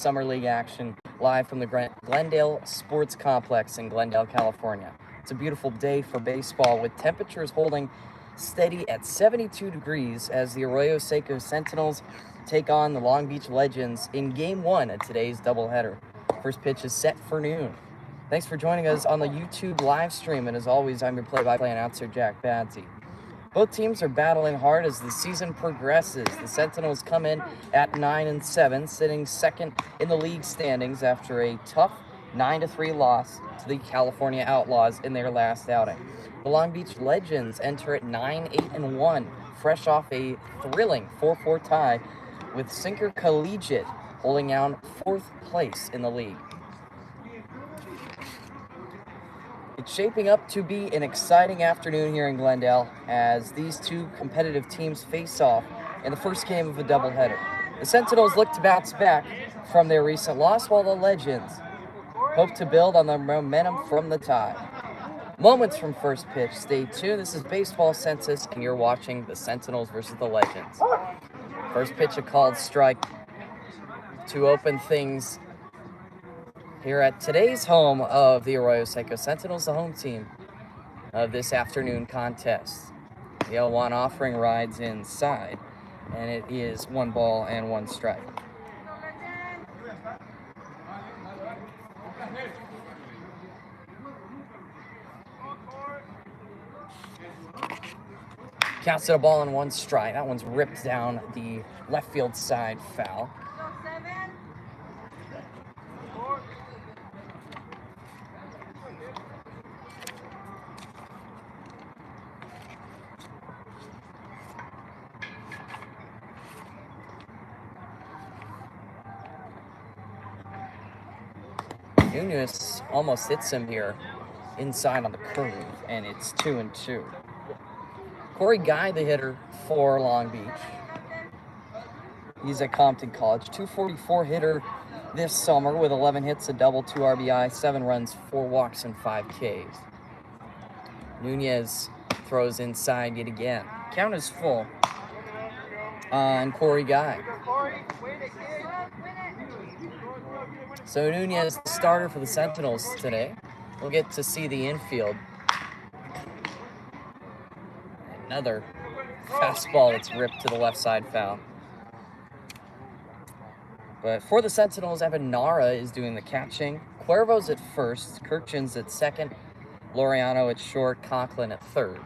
Summer League action live from the Glendale Sports Complex in Glendale, California. It's a beautiful day for baseball with temperatures holding steady at 72 degrees as the Arroyo Seco Sentinels take on the Long Beach Legends in Game 1 of today's doubleheader. First pitch is set for noon. Thanks for joining us on the YouTube live stream, and as always, I'm your play-by-play announcer, Jack Badsey. Both teams are battling hard as the season progresses. The Sentinels come in at 9-7, sitting second in the league standings after a tough 9-3 loss to the California Outlaws in their last outing. The Long Beach Legends enter at 9-8-1, fresh off a thrilling 4-4 tie with Sinker Collegiate holding down fourth place in the league. It's shaping up to be an exciting afternoon here in Glendale as these two competitive teams face off in the first game of a doubleheader. The Sentinels look to bounce back from their recent loss, while the Legends hope to build on the momentum from the tie. Moments from first pitch. Stay tuned. This is Baseball Census, and you're watching the Sentinels versus the Legends. First pitch, a called strike to open things here at today's home of the Arroyo Seco Sentinels, the home team of this afternoon contest. The 0-1 offering rides inside, and it is 1 ball and 1 strike. Counts at 1 ball and 1 strike. That one's ripped down the left field side, foul. Nunez almost hits him here inside on the curve, and it's 2-2. Corey Guy, the hitter for Long Beach. He's at Compton College. 244 hitter this summer with 11 hits, a double, 2 RBI, 7 runs, 4 walks, and 5 Ks. Nunez throws inside yet again. Count is full on Corey Guy. So Nunez, the starter for the Sentinels today. We'll get to see the infield. Another fastball that's ripped to the left side, foul. But for the Sentinels, Evan Nara is doing the catching. Cuervo's at first, Kirchin's at second, Laureano at short, Conklin at third.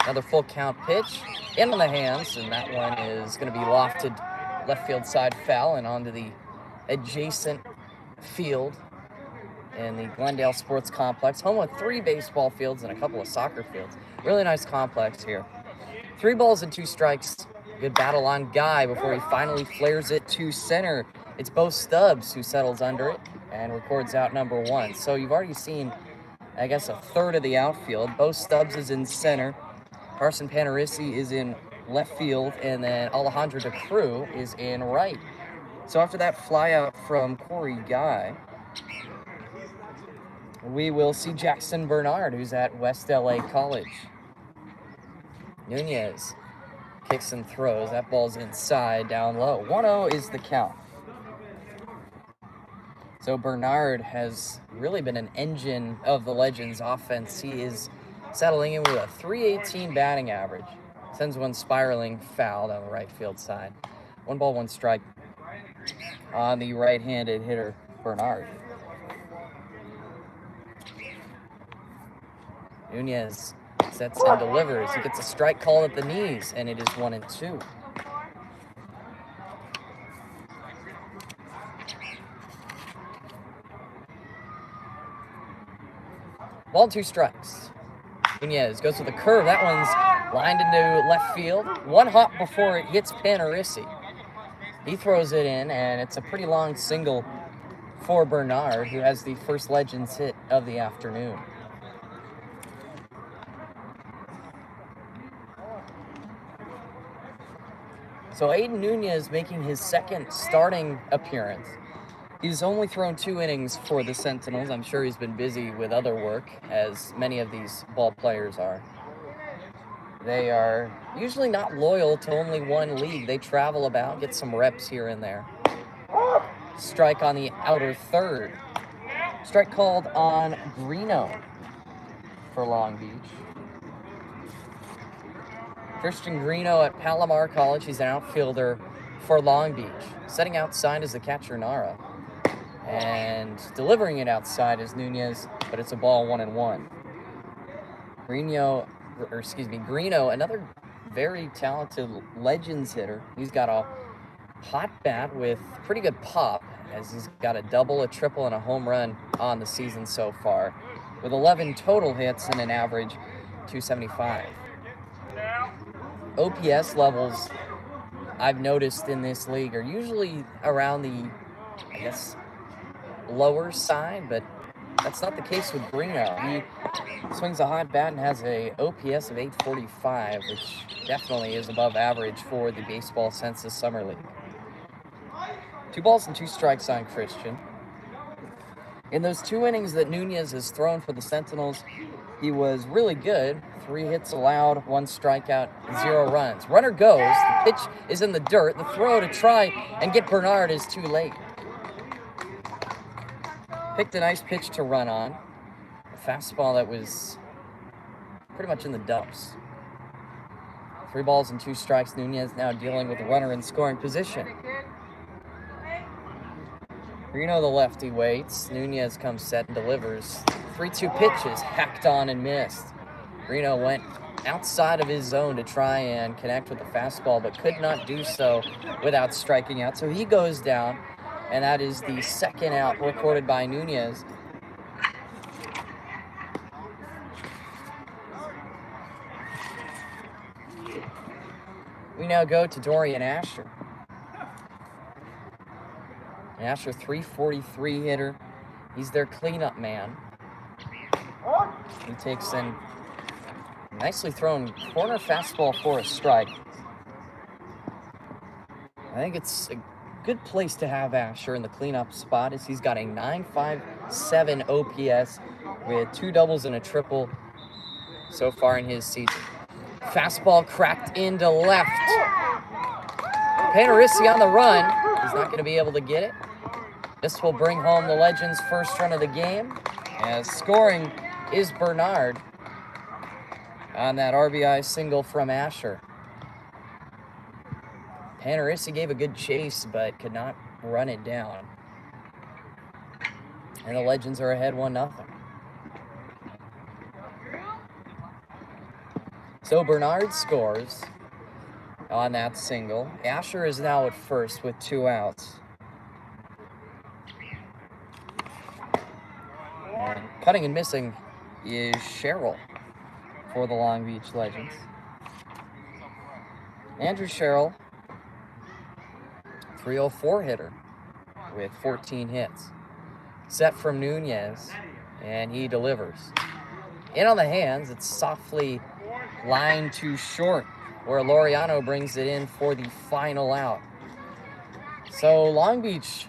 Another full count pitch in the hands, and that one is going to be lofted left field side, foul, and onto the adjacent field in the Glendale Sports Complex, home with 3 baseball fields and a couple of soccer fields. Really nice complex here. 3 balls and 2 strikes. Good battle on Guy before he finally flares it to center. It's Bo Stubbs who settles under it and records out number 1. So you've already seen, I guess, a third of the outfield. Bo Stubbs is in center. Carson Panarisi is in left field, and then Alejandro De Cruz is in right. So after that fly out from Corey Guy, we will see Jackson Bernard, who's at West LA College. Nunez kicks and throws. That ball's inside, down low. 1-0 is the count. So Bernard has really been an engine of the Legends offense. He is settling in with a .318 batting average. Sends one spiraling foul down the right field side. 1 ball, 1 strike on the right-handed hitter, Bernard. Nunez sets and delivers. He gets a strike called at the knees, and it is 1-2. Ball, 2 strikes. Nunez goes with a curve. That one's lined into left field. 1 hop before it hits Panarisi. He throws it in, and it's a pretty long single for Bernard, who has the first Legends hit of the afternoon. So Aiden Nunez making his second starting appearance. He's only thrown 2 innings for the Sentinels. I'm sure he's been busy with other work, as many of these ball players are. They are usually not loyal to only one league. They travel about, get some reps here and there. Strike on the outer third. Strike called on Greeno for Long Beach. Christian Greeno at Palomar College. He's an outfielder for Long Beach. Setting outside is the catcher, Nara. And delivering it outside is Nunez, but it's a ball 1-1. Greeno, another very talented Legends hitter. He's got a hot bat with pretty good pop, as he's got a double, a triple, and a home run on the season so far, with 11 total hits and an average 275. OPS levels I've noticed in this league are usually around the, lower side, but that's not the case with Greeno. He swings a hot bat and has a OPS of 845, which definitely is above average for the Baseball Census Summer League. 2 balls and 2 strikes on Christian. In those 2 innings that Nunez has thrown for the Sentinels, he was really good. 3 hits allowed, 1 strikeout, 0 runs. Runner goes, the pitch is in the dirt. The throw to try and get Bernard is too late. Picked a nice pitch to run on. A fastball that was pretty much in the dumps. 3 balls and 2 strikes. Nunez now dealing with a runner in scoring position. Greeno, the lefty, waits. Nunez comes set and delivers. 3-2 pitches, hacked on and missed. Greeno went outside of his zone to try and connect with the fastball, but could not do so without striking out. So he goes down, and that is the second out recorded by Nunez. We now go to Dorian Asher. Asher, 343 hitter. He's their cleanup man. He takes in nicely thrown corner fastball for a strike. I think it's a good place to have Asher in the cleanup spot, as he's got a 957 OPS with 2 doubles and a triple so far in his season. Fastball cracked into left. Panarisi on the run. He's not going to be able to get it. This will bring home the Legends' first run of the game, as scoring is Bernard on that RBI single from Asher. Panarisi gave a good chase, but could not run it down. And the Legends are ahead 1-0. So Bernard scores on that single. Asher is now at first with 2 outs. And cutting and missing is Sherrill for the Long Beach Legends. Andrew Sherrill, 304 hitter with 14 hits. Set from Nunez, and he delivers. In on the hands, it's softly lined to short, where Laureano brings it in for the final out. So Long Beach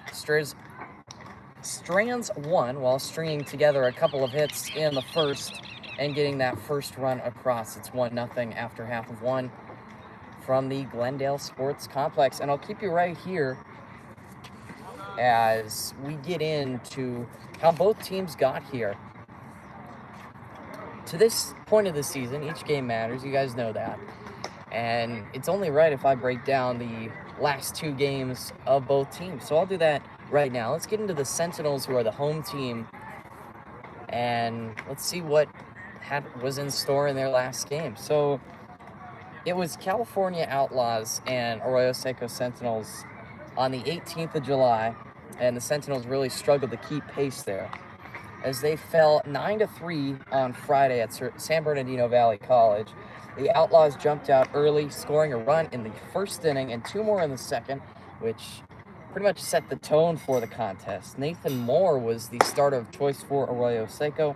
strands 1 while stringing together a couple of hits in the first and getting that first run across. It's 1-0 after half of 1 from the Glendale Sports Complex. And I'll keep you right here as we get into how both teams got here. To this point of the season, each game matters. You guys know that. And it's only right if I break down the last 2 games of both teams. So I'll do that right now. Let's get into the Sentinels, who are the home team, and let's see what was in store in their last game. So it was California Outlaws and Arroyo Seco Sentinels on the 18th of July, and the Sentinels really struggled to keep pace there, as they fell 9-3 on Friday at San Bernardino Valley College. The Outlaws jumped out early, scoring a run in the first inning and 2 more in the second, which pretty much set the tone for the contest. Nathan Moore was the starter of choice for Arroyo Seco.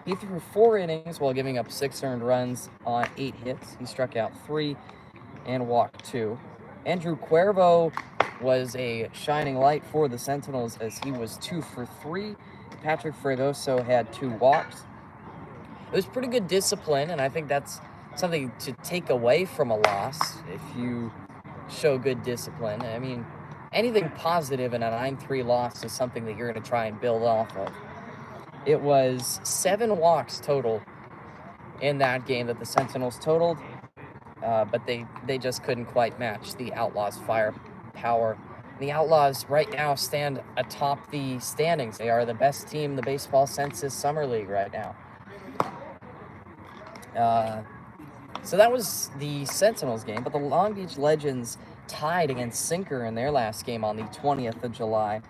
He threw 4 innings while giving up 6 earned runs on 8 hits. He struck out 3 and walked 2. Andrew Cuervo was a shining light for the Sentinels, as he was 2 for 3. Patrick Fregoso had 2 walks. It was pretty good discipline, and I think that's something to take away from a loss if you show good discipline. I mean, anything positive in a 9-3 loss is something that you're going to try and build off of. It was 7 walks total in that game that the Sentinels totaled, but they just couldn't quite match the Outlaws' firepower. The Outlaws right now stand atop the standings. They are the best team in the baseball Census Summer League right now. So that was the Sentinels game, but the Long Beach Legends tied against Sinker in their last game on the 20th of July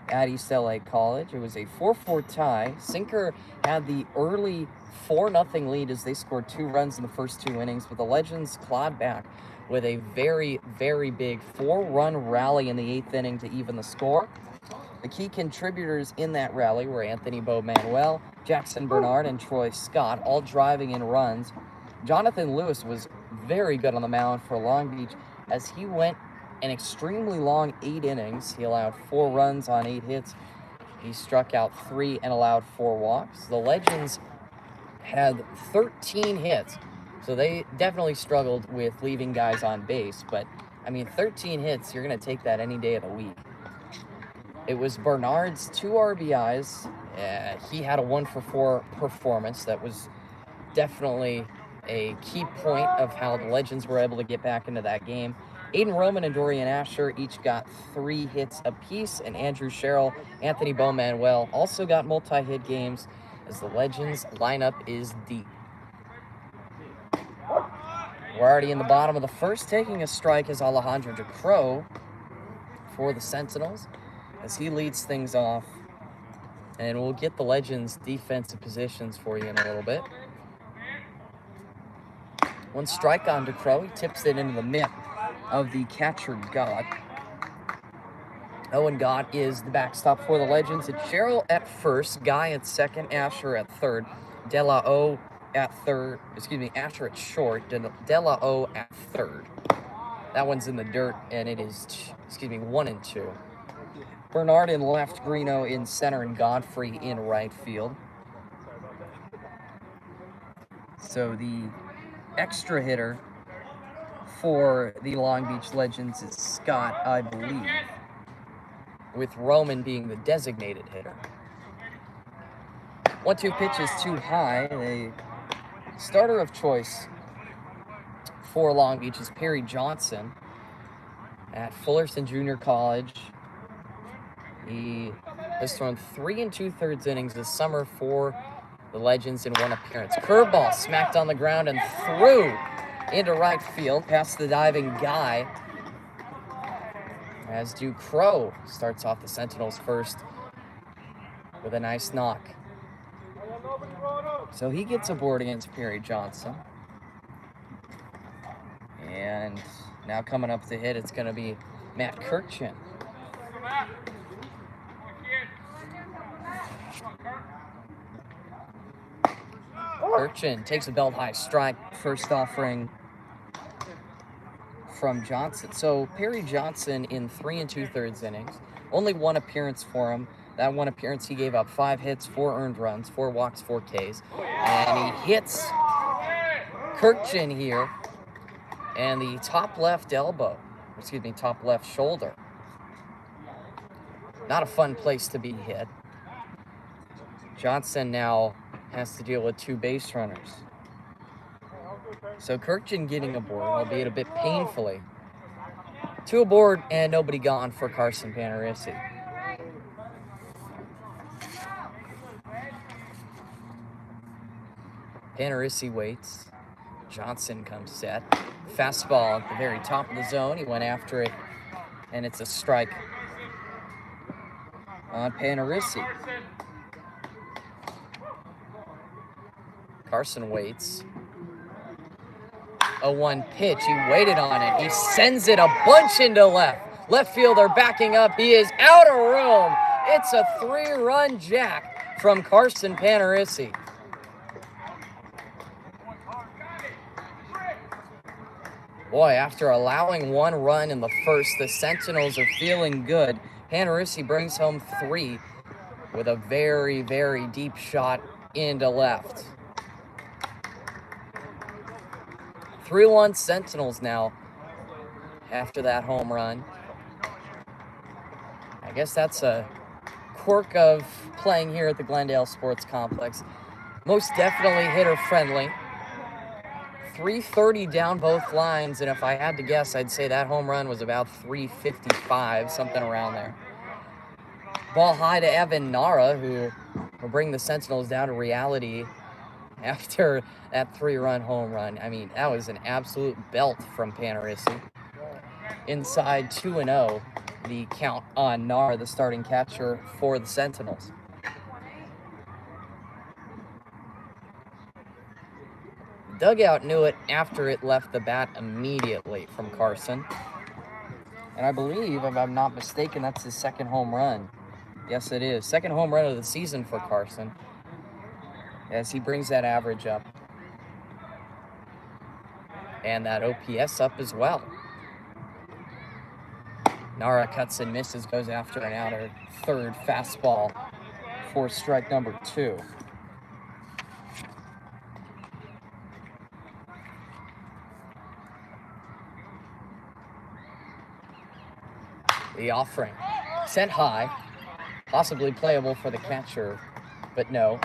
at East LA College. It was a 4-4 tie. Sinker had the early 4-0 lead as they scored 2 runs in the first 2 innings, but the Legends clawed back with a very, very big 4-run rally in the 8th inning to even the score. The key contributors in that rally were Anthony Bo-Manuel, Jackson Bernard, and Troy Scott, all driving in runs. Jonathan Lewis was very good on the mound for Long Beach as he went an extremely long 8 innings. He allowed 4 runs on 8 hits. He struck out 3 and allowed 4 walks. The Legends had 13 hits, so they definitely struggled with leaving guys on base. But, I mean, 13 hits, you're going to take that any day of the week. It was Bernard's 2 RBIs. He had a 1-for-4 performance that was definitely a key point of how the Legends were able to get back into that game. Aiden Roman and Dorian Asher each got 3 hits apiece, and Andrew Sherrill, Anthony Bo-Manuel also got multi-hit games as the Legends lineup is deep. We're already in the bottom of the first. Taking a strike is Alejandro DeCrow for the Sentinels as he leads things off, and we'll get the Legends defensive positions for you in a little bit. 1 strike on DeCrow. He tips it into the mitt of the catcher, Gott. Owen Gott is the backstop for the Legends. It's Sherrill at first, Guy at second, Asher at third, De La O at third, Asher at short, De La O at third. That one's in the dirt, and it is, 1 and 2. Bernard in left, Greeno in center, and Godfrey in right field. So the extra hitter for the Long Beach Legends is Scott, I believe, with Roman being the designated hitter. 1-2 pitch is too high. The starter of choice for Long Beach is Perry Johnson at Fullerton Junior College. He has thrown 3 2/3 innings this summer for the Legends in 1 appearance. Curveball smacked on the ground and through into right field past the diving Guy. As DeCrow starts off the Sentinels first with a nice knock. So he gets aboard against Perry Johnson. And now coming up to hit, it's going to be Matt Kirkchin. Kirkchin takes a belt-high strike, first offering from Johnson. So Perry Johnson in 3 2/3 innings, only 1 appearance for him. That 1 appearance, he gave up 5 hits, 4 earned runs, 4 walks, 4 Ks. And he hits Kirkchin here and the top left top left shoulder. Not a fun place to be hit. Johnson now has to deal with 2 base runners. So Kirkchin getting aboard, albeit a bit painfully. 2 aboard and nobody gone for Carson Panarisi. Panarisi waits. Johnson comes set. Fastball at the very top of the zone. He went after it, and it's a strike on Panarisi. Carson waits. 0-1 pitch. He waited on it. He sends it a bunch into left. Left fielder backing up. He is out of room. It's a 3-run jack from Carson Panarisi. Boy, after allowing 1 run in the first, the Sentinels are feeling good. Panarisi brings home 3 with a very, very deep shot into left. 3-1 Sentinels now after that home run. I guess that's a quirk of playing here at the Glendale Sports Complex. Most definitely hitter friendly. 330 down both lines, and if I had to guess, I'd say that home run was about 355, something around there. Ball high to Evan Nara, who will bring the Sentinels down to reality after that 3-run home run. I mean, that was an absolute belt from Panarisi. Inside 2-0, the count on Nara, the starting catcher for the Sentinels. Dugout knew it after it left the bat immediately from Carson. And I believe, if I'm not mistaken, that's his second home run. Yes, it is. Second home run of the season for Carson, as he brings that average up. And that OPS up as well. Nara cuts and misses, goes after an outer third fastball for strike number 2. The offering sent high, possibly playable for the catcher, but no,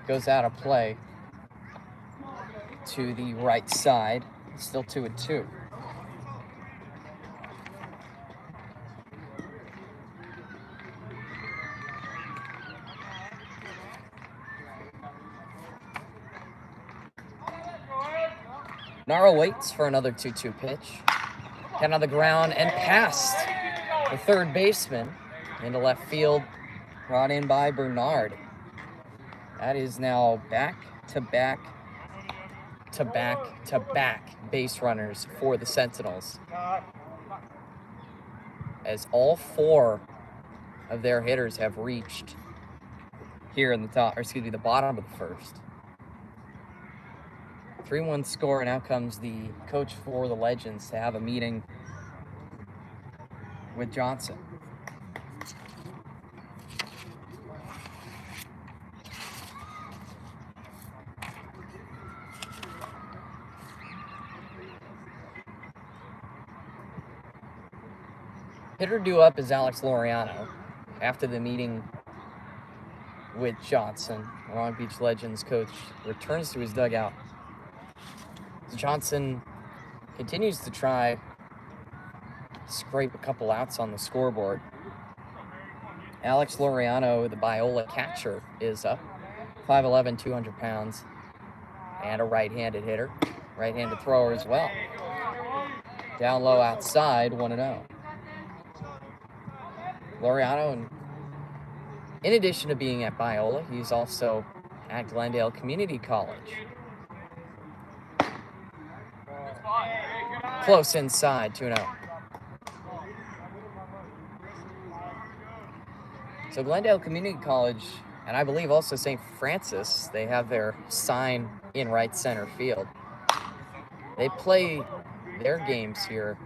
goes out of play to the right side. Still 2-2. Nara waits for another 2-2 pitch. Hit on the ground and past the third baseman into left field, brought in by Bernard. That is now back-to-back base runners for the Sentinels, as all 4 of their hitters have reached here in the bottom of the first. 3-1 score, and out comes the coach for the Legends to have a meeting with Johnson. Hitter due up is Alex Laureano after the meeting with Johnson. Long Beach Legends coach returns to his dugout. Johnson continues to try to scrape a couple outs on the scoreboard. Alex Laureano, the Biola catcher, is up. 5'11", 200 pounds, and a right-handed hitter. Right-handed thrower as well. Down low outside, 1-0. Laureano, in addition to being at Biola, he's also at Glendale Community College. Close inside, 2-0. So Glendale Community College, and I believe also St. Francis, they have their sign in right center field. They play their games here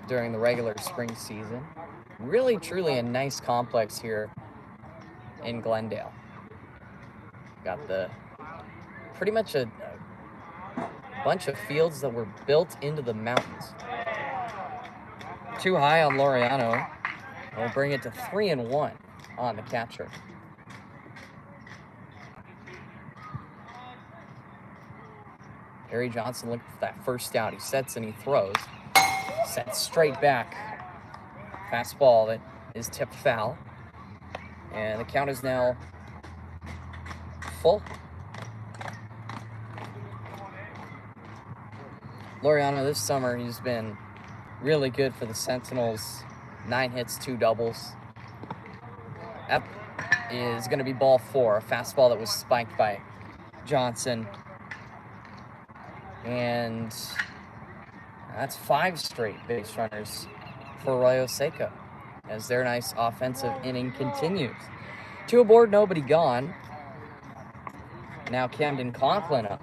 during the regular spring season. Really, truly a nice complex here in Glendale. Got pretty much a bunch of fields that were built into the mountains. Too high on Laureano. We'll bring it to 3-1 on the catcher. Harry Johnson looking for that first out. He sets and he throws. Sets straight back. Fastball that is tipped foul. And the count is now full. Laureano this summer, he's been really good for the Sentinels. 9 hits, 2 doubles. That is going to be ball 4, a fastball that was spiked by Johnson. And that's 5 straight base runners for Arroyo Seco as their nice offensive inning continues. 2 aboard, nobody gone. Now Camden Conklin up.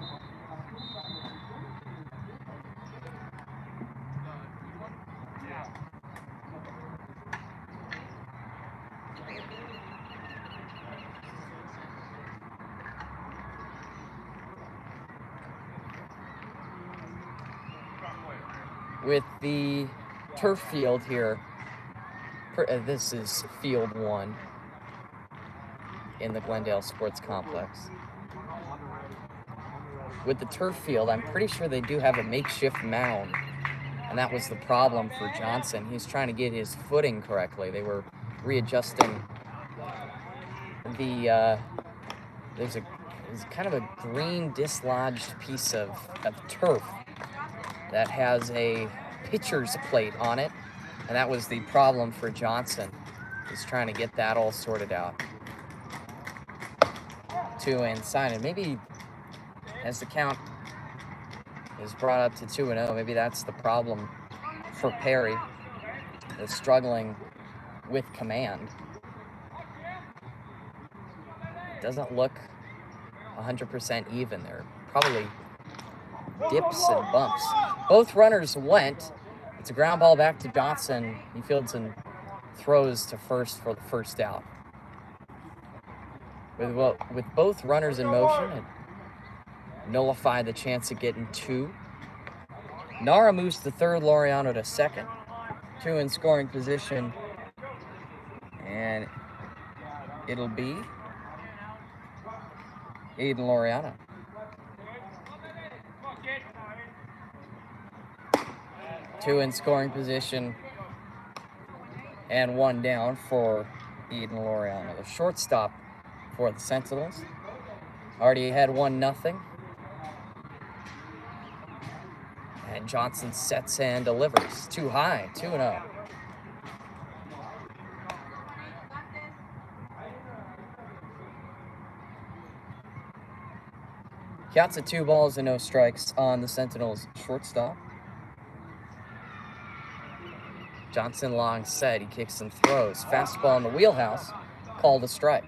With the turf field here This is field 1 in the Glendale Sports Complex. With the turf field, I'm pretty sure they do have a makeshift mound, and that was the problem for Johnson. He's trying to get his footing correctly. They were readjusting the, there's kind of a green dislodged piece of turf that has a pitcher's plate on it, and that was the problem for Johnson. He's trying to get that all sorted out. 2 inside, and maybe as the count is brought up to 2-0, maybe that's the problem for Perry. They're struggling with command. It doesn't look 100% even. There are probably dips and bumps. Both runners went. It's a ground ball back to Johnson. He fields and throws to first for the first out. With both runners in motion, it nullified the chance of getting 2. Nara moves to third, Laureano to second. 2 in scoring position, and it'll be Aiden Laureano. 2 in scoring position, and 1 down for Aiden Laureano, the shortstop for the Sentinels. Already had 1-0. And Johnson sets and delivers. Too high, 2-0. Counts at 2 balls and no strikes on the Sentinels shortstop. Johnson long set, he kicks and throws. Fastball in the wheelhouse, called a strike.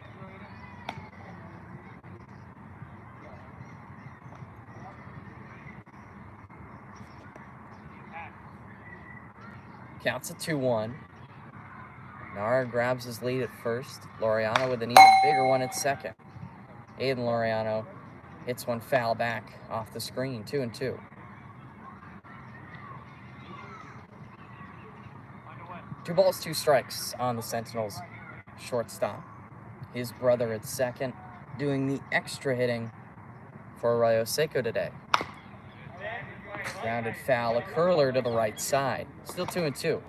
Counts at 2-1. Nara grabs his lead at first. Laureano with an even bigger one at second. Aiden Laureano hits one foul back off the screen. 2-2. Two balls, 2 strikes on the Sentinels shortstop. His brother at second, doing the extra hitting for Arroyo Seco today. Grounded foul, a curler to the right side. Still 2-2.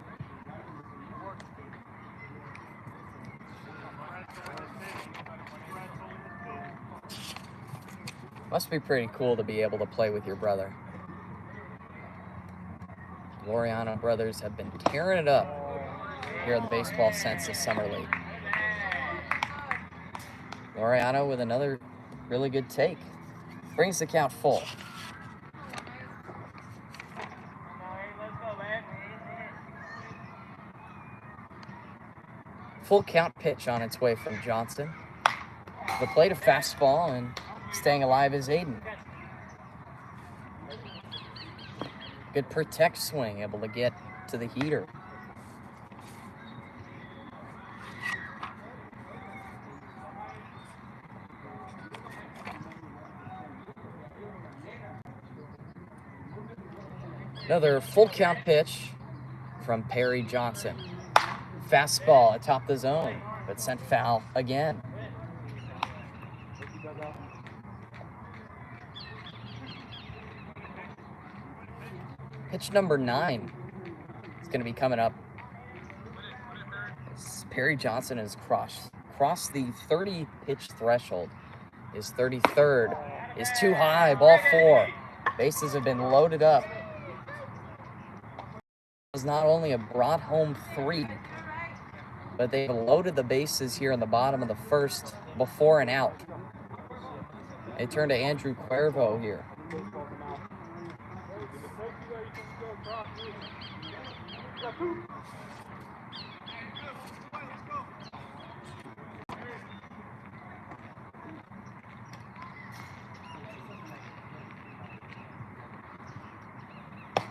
Must be pretty cool to be able to play with your brother. Laureano brothers have been tearing it up here at the Baseball Census Summer League. Laureano with another really good take. Brings the count full. Full count pitch on its way from Johnson. The plate, a fastball, and staying alive is Aiden. Good protect swing, able to get to the heater. Another full count pitch from Perry Johnson. Fastball atop the zone, but sent foul again. Pitch number 9 is going to be coming up. Perry Johnson has crossed the 30 pitch threshold. His 33rd is too high, ball 4. Bases have been loaded up. It was not only a brought home 3, but they've loaded the bases here in the bottom of the first before an out. They turn to Andrew Cuervo here.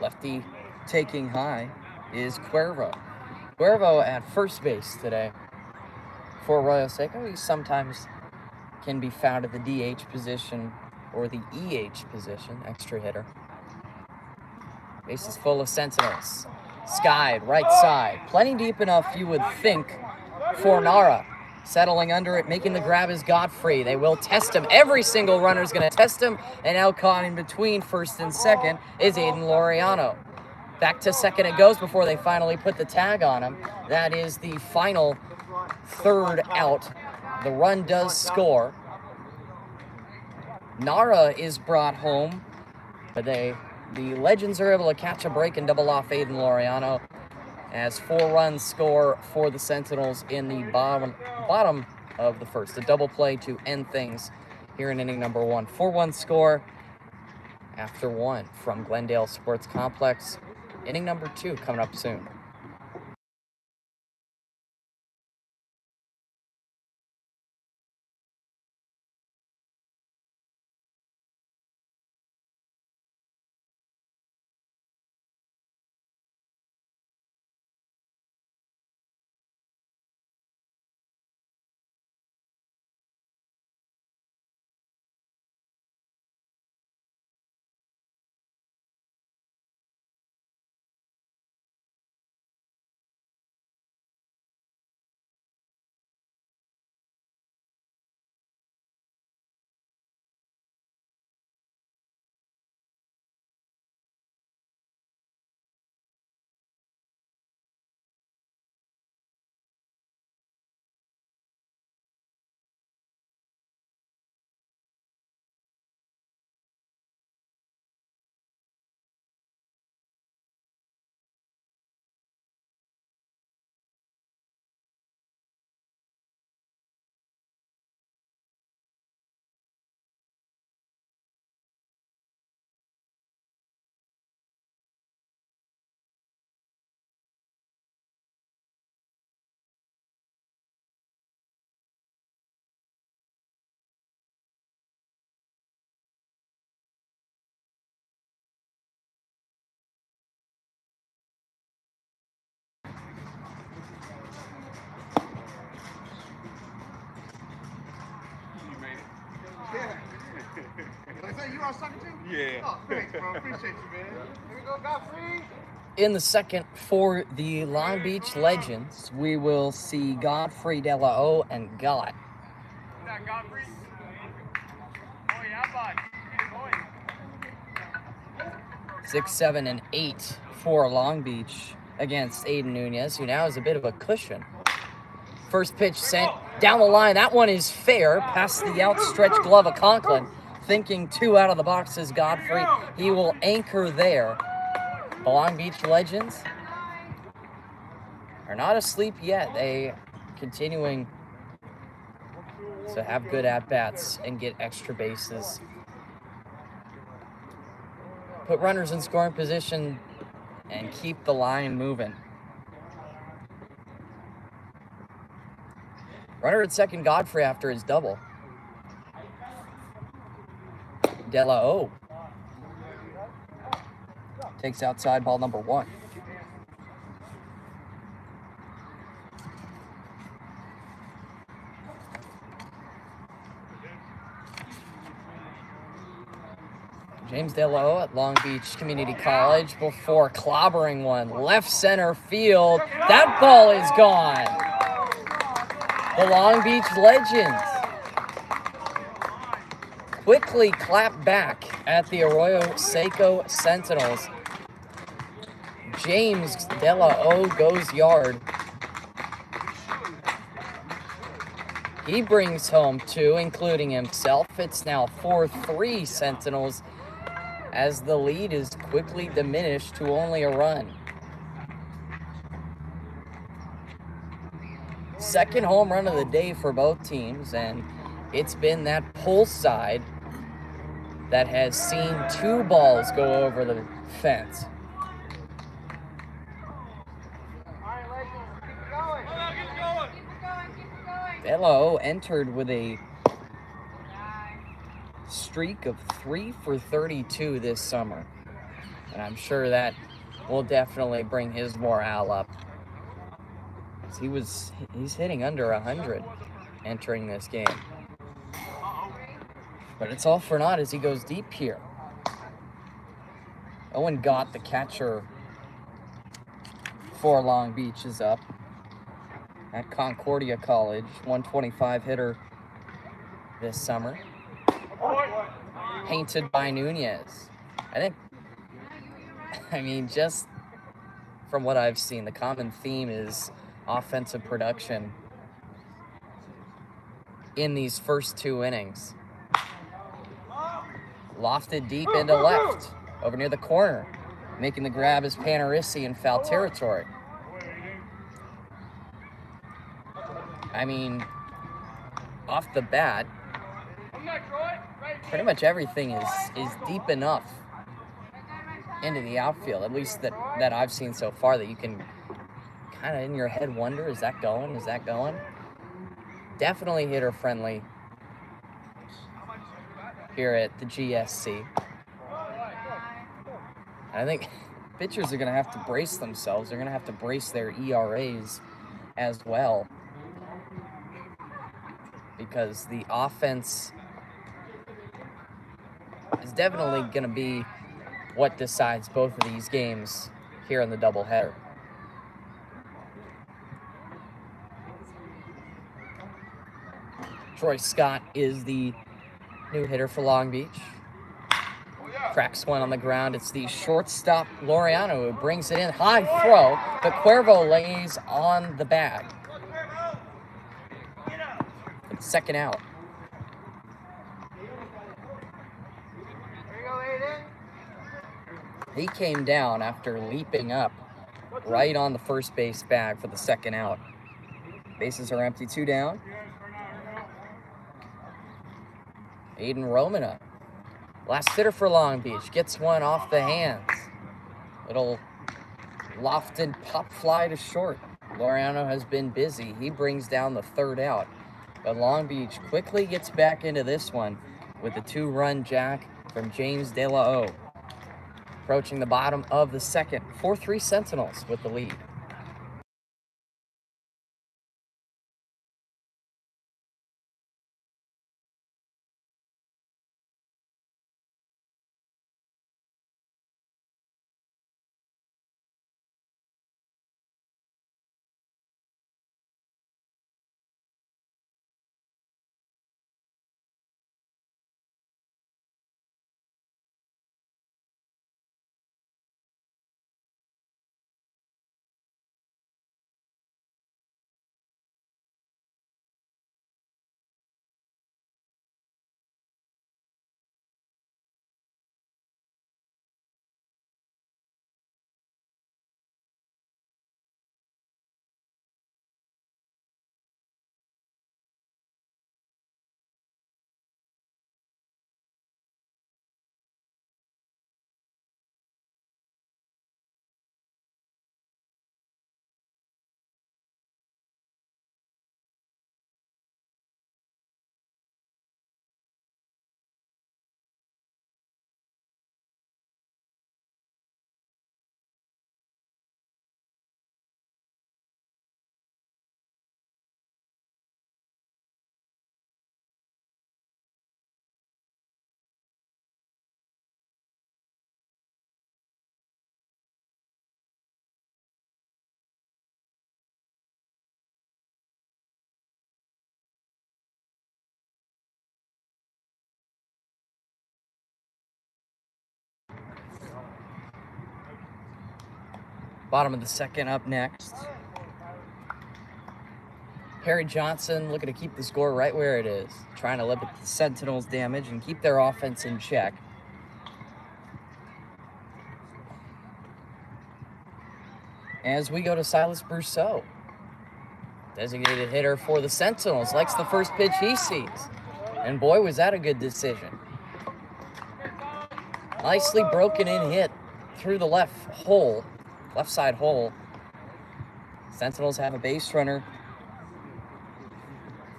Lefty taking high is Cuervo. Cuervo at first base today for Arroyo Seco. He sometimes can be found at the DH position or the EH position, extra hitter. Base is full of Sentinels. Skied, right side. Plenty deep enough, you would think, for Nara. Settling under it, making the grab is Godfrey. They will test him. Every single runner is going to test him. And now caught in between first and second is Aiden Laureano. Back to second it goes before they finally put the tag on him. That is the final third out. The run does score. Nara is brought home, but the Legends are able to catch a break and double off Aiden Laureano as 4 runs score for the Sentinels in the bottom of the first. A double play to end things here in inning number 1. 4-1 score after 1 from Glendale Sports Complex. Inning number 2 coming up soon. You are sucking too? Yeah. Oh, thanks, bro. Appreciate you, man. Here we go, Godfrey. In the second for the Long Beach Legends, we will see Godfrey De La O and Gott. Godfrey? Oh, yeah, bud. 6, 7, and 8 for Long Beach against Aiden Nunez, who now has a bit of a cushion. First pitch sent down the line. That one is fair, past the outstretched glove of Conklin. Thinking 2 out of the box is Godfrey. He will anchor there. The Long Beach Legends are not asleep yet. They continuing to have good at-bats and get extra bases. Put runners in scoring position and keep the line moving. Runner at second, Godfrey after his double. De La O takes outside ball number 1. James De La O at Long Beach Community College before clobbering one. Left center field. That ball is gone. The Long Beach Legends quickly clap back at the Arroyo Seco Sentinels. James De La O goes yard. He brings home 2, including himself. It's now 4-3 Sentinels as the lead is quickly diminished to only a run. Second home run of the day for both teams, and it's been that pull side that has seen 2 balls go over the fence. De La O entered with a streak of 3 for 32 this summer, and I'm sure that will definitely bring his morale up. He's hitting under 100 entering this game. But it's all for naught as he goes deep here. Owen Gott, the catcher for Long Beach is up at Concordia College. 125 hitter this summer. Painted by Nunez. I mean, just from what I've seen, the common theme is offensive production in these first 2 innings. Lofted deep into left, over near the corner. Making the grab is Panarisi in foul territory. I mean, off the bat, pretty much everything is deep enough into the outfield, at least that I've seen so far, that you can kind of in your head wonder, is that going? Is that going? Definitely hitter friendly here at the GSC. I think pitchers are going to have to brace themselves. They're going to have to brace their ERAs as well, because the offense is definitely going to be what decides both of these games here in the doubleheader. Troy Scott is the new hitter for Long Beach. Cracks one on the ground. It's the shortstop, Laureano, who brings it in. High throw, but Cuervo lays on the bag. Second out. He came down after leaping up right on the first base bag for the second out. Bases are empty, 2 down. Aiden Romina, last hitter for Long Beach, gets one off the hands. Little lofted pop fly to short. Laureano has been busy. He brings down the third out. But Long Beach quickly gets back into this one with a 2-run jack from James De La O. Approaching the bottom of the second, 4-3 Sentinels with the lead. Bottom of the second up next. Harry Johnson looking to keep the score right where it is, trying to limit the Sentinels' damage and keep their offense in check. As we go to Silas Brousseau, designated hitter for the Sentinels, likes the first pitch he sees. And boy, was that a good decision. Nicely broken in hit through the left side hole. Sentinels have a base runner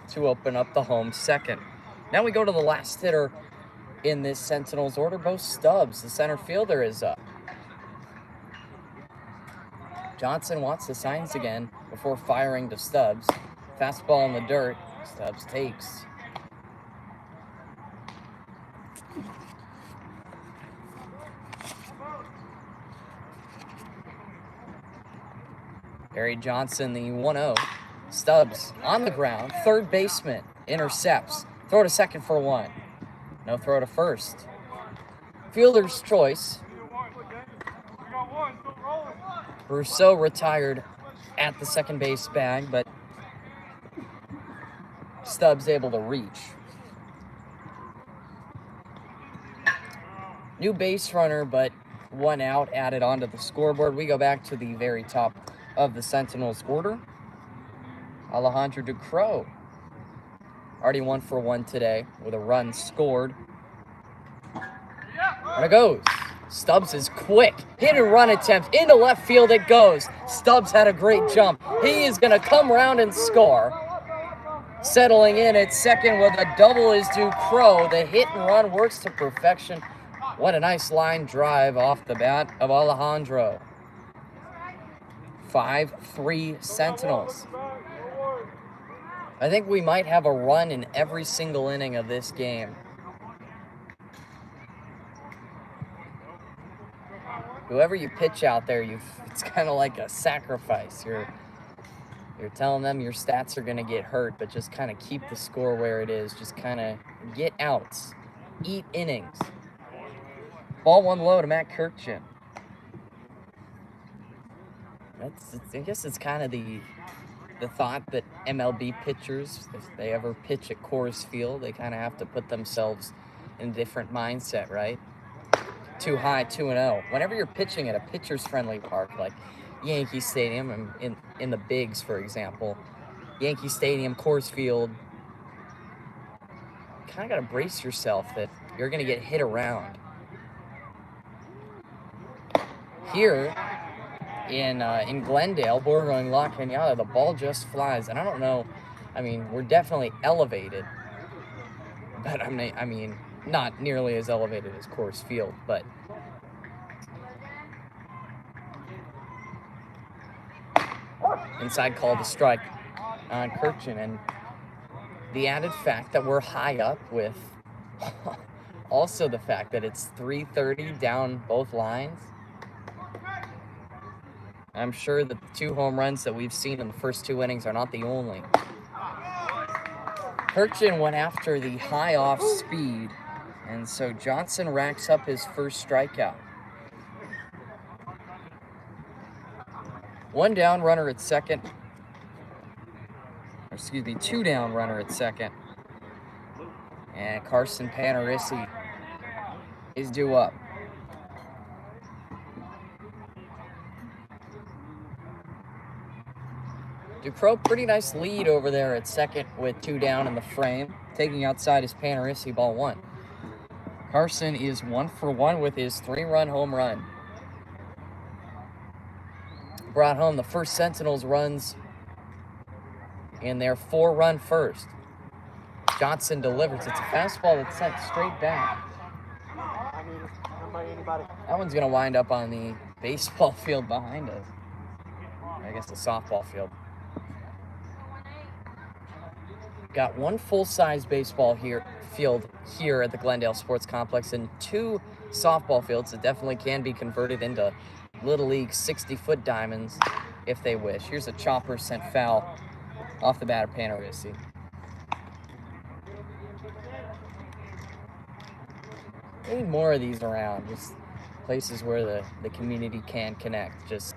to open up the home second. Now we go to the last hitter in this Sentinels order. Bo Stubbs, the center fielder, is up. Johnson wants the signs again before firing to Stubbs. Fastball in the dirt. Stubbs takes. Barry Johnson, the 1-0. Stubbs on the ground. Third baseman intercepts. Throw to second for 1. No throw to first. Fielder's choice. Rousseau retired at the second base bag, but Stubbs able to reach. New base runner, but 1 out added onto the scoreboard. We go back to the very top of the Sentinels order. Alejandro Ducro, already 1 for 1 today with a run scored. And it goes. Stubbs is quick. Hit and run attempt into left field. It goes. Stubbs had a great jump. He is going to come around and score. Settling in at second with a double is Ducro. The hit and run works to perfection. What a nice line drive off the bat of Alejandro. 5-3 Sentinels. I think we might have a run in every single inning of this game. Whoever you pitch out there, it's kind of like a sacrifice. You're telling them your stats are going to get hurt, but just kind of keep the score where it is. Just kind of get outs. Eat innings. Ball 1 low to Matt Kirkchin. I guess it's kind of the thought that MLB pitchers, if they ever pitch at Coors Field, they kind of have to put themselves in a different mindset, right? Too high, 2-0. Whenever you're pitching at a pitcher's-friendly park like Yankee Stadium, in the Bigs, for example, Yankee Stadium, Coors Field, kind of got to brace yourself that you're going to get hit around. Here in Glendale, bordering La Cañada, the ball just flies. And I don't know, we're definitely elevated. But I mean, not nearly as elevated as Coors Field, but inside call to strike on Kirkchin. And the added fact that we're high up with also the fact that it's 3:30 down both lines. I'm sure that the 2 home runs that we've seen in the first 2 innings are not the only. Kirkchin went after the high off speed, and so Johnson racks up his first strikeout. 1 down, runner at second. Excuse me, 2 down, runner at second. And Carson Panarisi is due up. Ducro, pretty nice lead over there at second with 2 down in the frame. Taking outside is Panarisi, ball 1. Carson is 1 for 1 with his 3-run home run. Brought home the first Sentinels runs in their 4-run first. Johnson delivers. It's a fastball that's sent straight back. That one's going to wind up on the baseball field behind us. I guess the softball field. Got 1 full-size baseball field here at the Glendale Sports Complex and 2 softball fields that definitely can be converted into Little League 60-foot diamonds if they wish. Here's a chopper sent foul off the bat of Panarisi. We need more of these around, just places where the community can connect. Just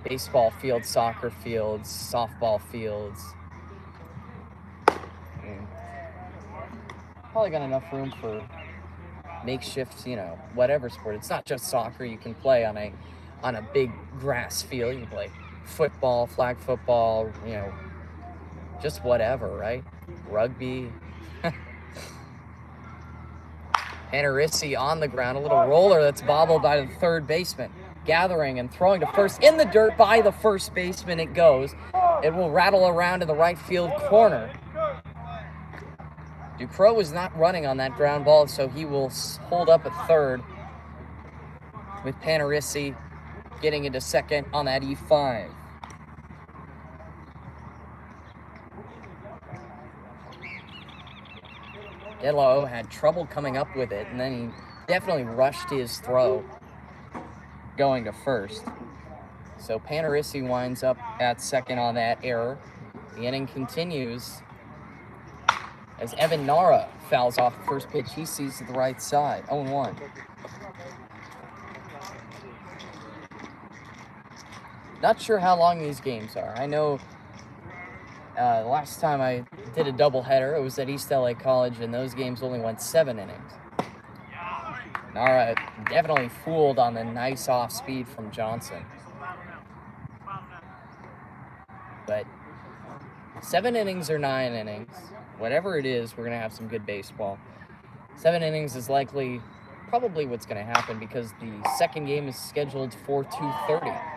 baseball fields, soccer fields, softball fields. Probably got enough room for makeshift, whatever sport. It's not just soccer. You can play on a big grass field. You can play football, flag football, just whatever, right? Rugby. Panarisi on the ground, a little roller that's bobbled by the third baseman. Gathering and throwing to first in the dirt by the first baseman. It goes. It will rattle around in the right field corner. Ducro is not running on that ground ball, so he will hold up at third with Panarisi getting into second on that E5. Yellow had trouble coming up with it, and then he definitely rushed his throw going to first. So Panerissi winds up at second on that error. The inning continues as Evan Nara fouls off the first pitch he sees to the right side. 0-1. Not sure how long these games are. I know last time I did a doubleheader, it was at East LA College, and those games only went 7 innings. Nara definitely fooled on the nice off speed from Johnson. But 7 innings or 9 innings, whatever it is, we're going to have some good baseball. 7 innings is probably what's going to happen because the second game is scheduled for 2:30.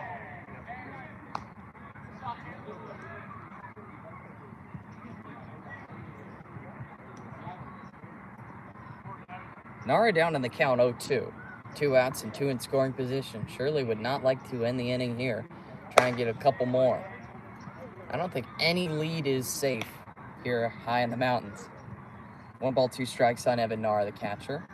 Nara down in the count 0-2. 2 outs and 2 in scoring position. Shirley would not like to end the inning here. Try and get a couple more. I don't think any lead is safe here high in the mountains. 1 ball, 2 strikes on Evan Nara, the catcher.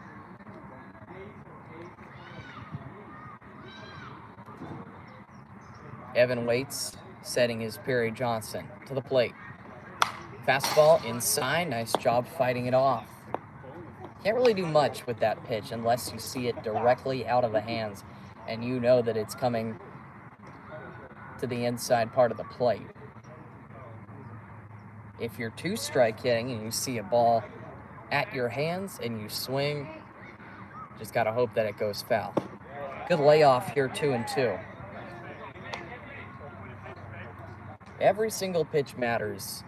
Evan waits, setting his Perry Johnson to the plate. Fastball inside, nice job fighting it off. Can't really do much with that pitch unless you see it directly out of the hands and you know that it's coming to the inside part of the plate. If you're 2-strike hitting and you see a ball at your hands and you swing, just gotta hope that it goes foul. Good layoff here, 2-2. Every single pitch matters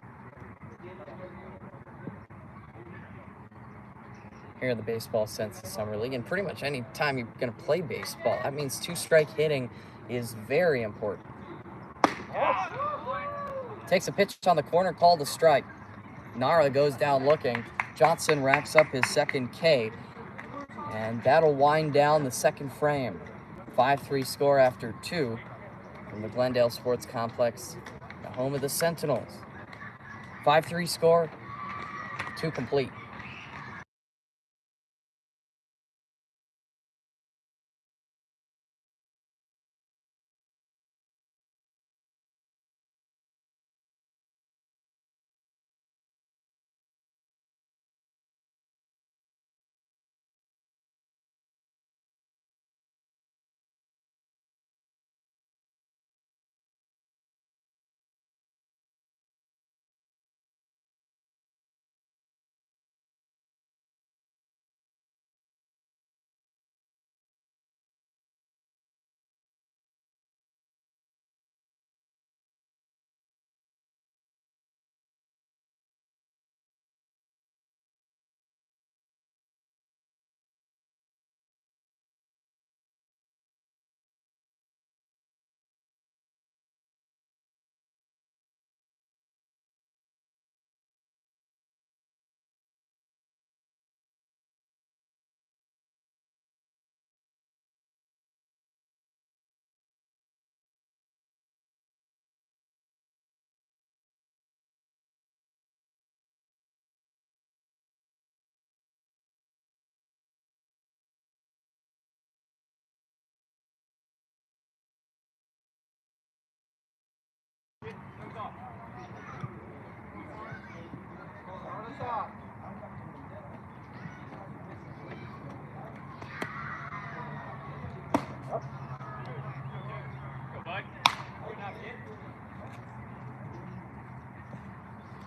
here in the Baseball Census Summer League, and pretty much any time you're going to play baseball. That means 2-strike hitting is very important. Takes a pitch on the corner, called a strike. Nara goes down looking. Johnson racks up his second K, and that'll wind down the second frame. 5-3 score after 2 from the Glendale Sports Complex, the home of the Sentinels. 5-3 score, 2 complete.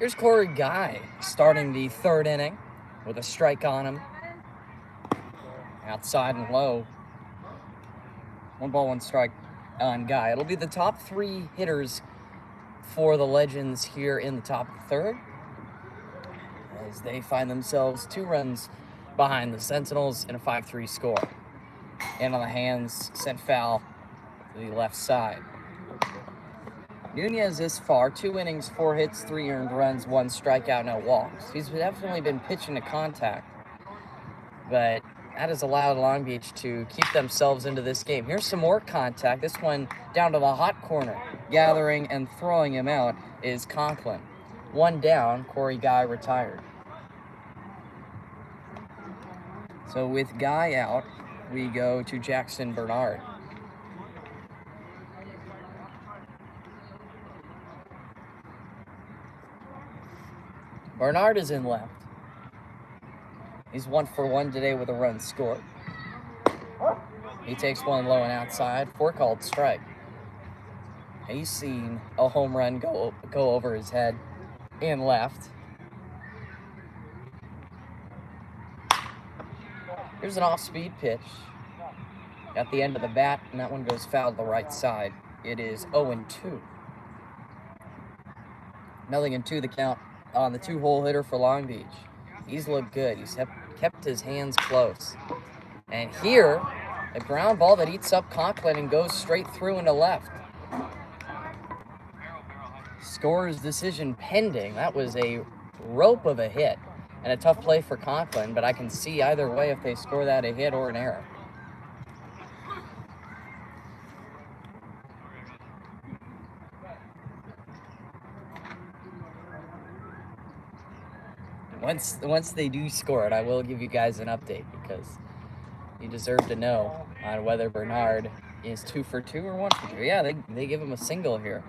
Here's Corey Guy starting the 3rd inning with a strike on him. Outside and low. 1 ball, 1 strike on Guy. It'll be the top 3 hitters for the Legends here in the top of the 3rd, as they find themselves 2 runs behind the Sentinels in a 5-3 score. And on the hands, sent foul to the left side. Nunez this far, 2 innings, 4 hits, 3 earned runs, 1 strikeout, no walks. He's definitely been pitching to contact, but that has allowed Long Beach to keep themselves into this game. Here's some more contact. This one down to the hot corner. Gathering and throwing him out is Conklin. 1 down, Corey Guy retired. So with Guy out, we go to Jackson Bernard. Bernard is in left. He's 1 for 1 today with a run scored. He takes one low and outside for a called strike. He's seen a home run go over his head in left. Here's an off-speed pitch at the end of the bat, and that one goes foul to the right side. It is 0-2. 0-2 the count on the 2-hole hitter for Long Beach. He's looked good. He's kept his hands close. And here, a ground ball that eats up Conklin and goes straight through into left. Scorer's decision pending. That was a rope of a hit and a tough play for Conklin, but I can see either way if they score that a hit or an error. Once they do score it, I will give you guys an update because you deserve to know on whether Bernard is 2 for 2 or 1 for 2. Yeah, they give him a single here.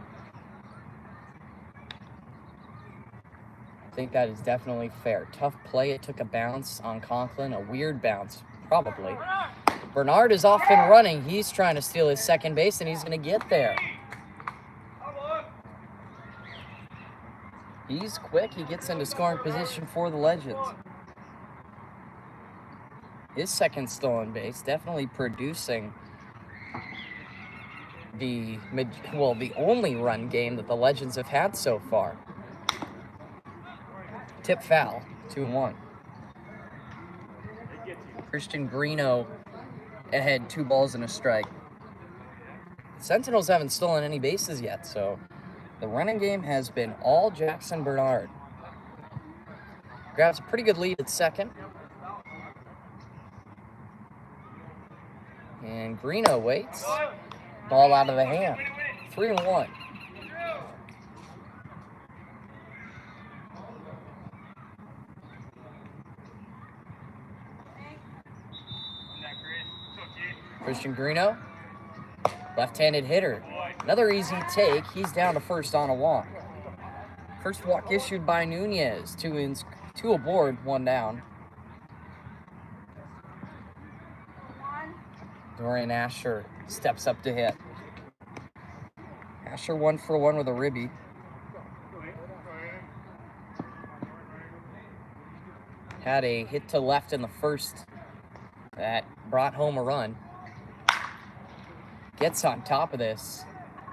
I think that is definitely fair. Tough play. It took a bounce on Conklin, a weird bounce, probably. Bernard is off and running. He's trying to steal his second base, and he's going to get there. He's quick. He gets into scoring position for the Legends. His second stolen base, definitely producing the only run game that the Legends have had so far. Tip foul, 2-1. Christian Greeno ahead, 2 balls and a strike. Sentinels haven't stolen any bases yet, so the running game has been all Jackson Bernard. Grabs a pretty good lead at second. And Greeno waits. Ball out of the hand. 3-1. Christian Greeno, left-handed hitter. Another easy take. He's down to first on a walk. First walk issued by Nunez. 2 aboard, 1 down. Dorian Asher steps up to hit. Asher 1 for 1 with a ribby. Had a hit to left in the first that brought home a run. Gets on top of this,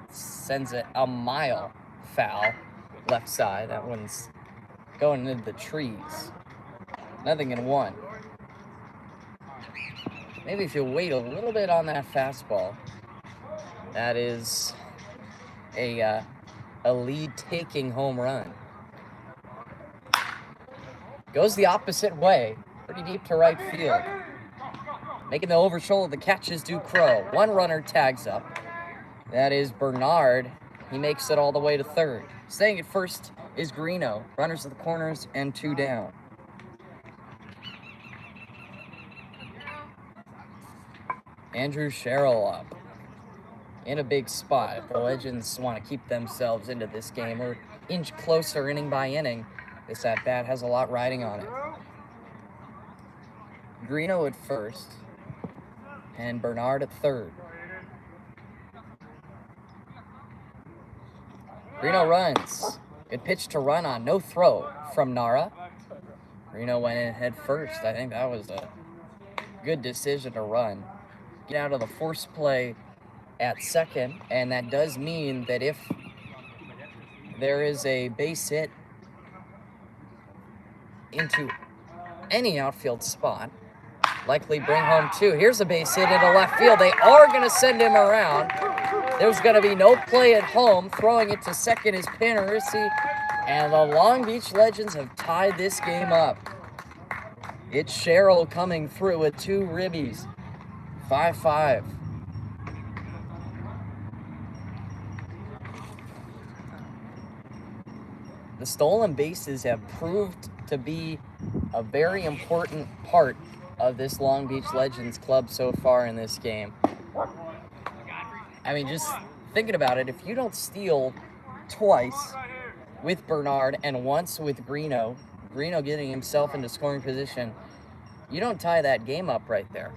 sends it a mile foul left side. That one's going into the trees. 0-1. Maybe if you wait a little bit on that fastball, that is a lead-taking home run. Goes the opposite way, pretty deep to right field. Making the over shoulder, the catch is Ducros. 1 runner tags up. That is Bernard. He makes it all the way to third. Staying at first is Greeno. Runners at the corners and 2 down. Andrew Sherrill up in a big spot. If the Legends want to keep themselves into this game or inch closer inning by inning, this at-bat has a lot riding on it. Greeno at first. And Bernard at third. Greeno runs. Good pitch to run on. No throw from Nara. Greeno went in head first. I think that was a good decision to run. Get out of the force play at second. And that does mean that if there is a base hit into any outfield spot, likely bring home 2. Here's a base hit into left field. They are going to send him around. There's going to be no play at home. Throwing it to second is Panarisi. And the Long Beach Legends have tied this game up. It's Sherrill coming through with 2 ribbies. 5-5. The stolen bases have proved to be a very important part of this Long Beach Legends club so far in this game. I mean, just thinking about it, if you don't steal twice with Bernard and once with Greeno, Reno getting himself into scoring position. You don't tie that game up right there.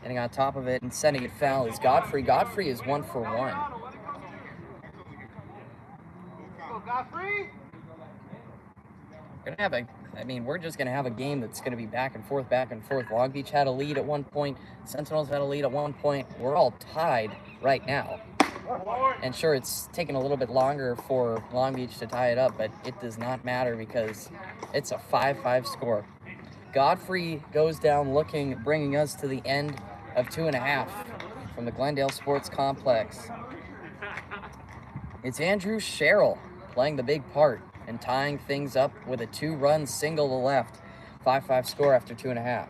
Getting on top of it and sending it foul is Godfrey. Godfrey is 1 for 1. We're just gonna have a game that's gonna be back and forth, back and forth. Long Beach had a lead at one point. Sentinels had a lead at one point. We're all tied right now. And sure, it's taken a little bit longer for Long Beach to tie it up, but it does not matter because it's a 5-5 score. Godfrey goes down looking, bringing us to the end of 2.5 from the Glendale Sports Complex. It's Andrew Sherrill playing the big part and tying things up with a 2-run single to left. 5-5 score after 2.5.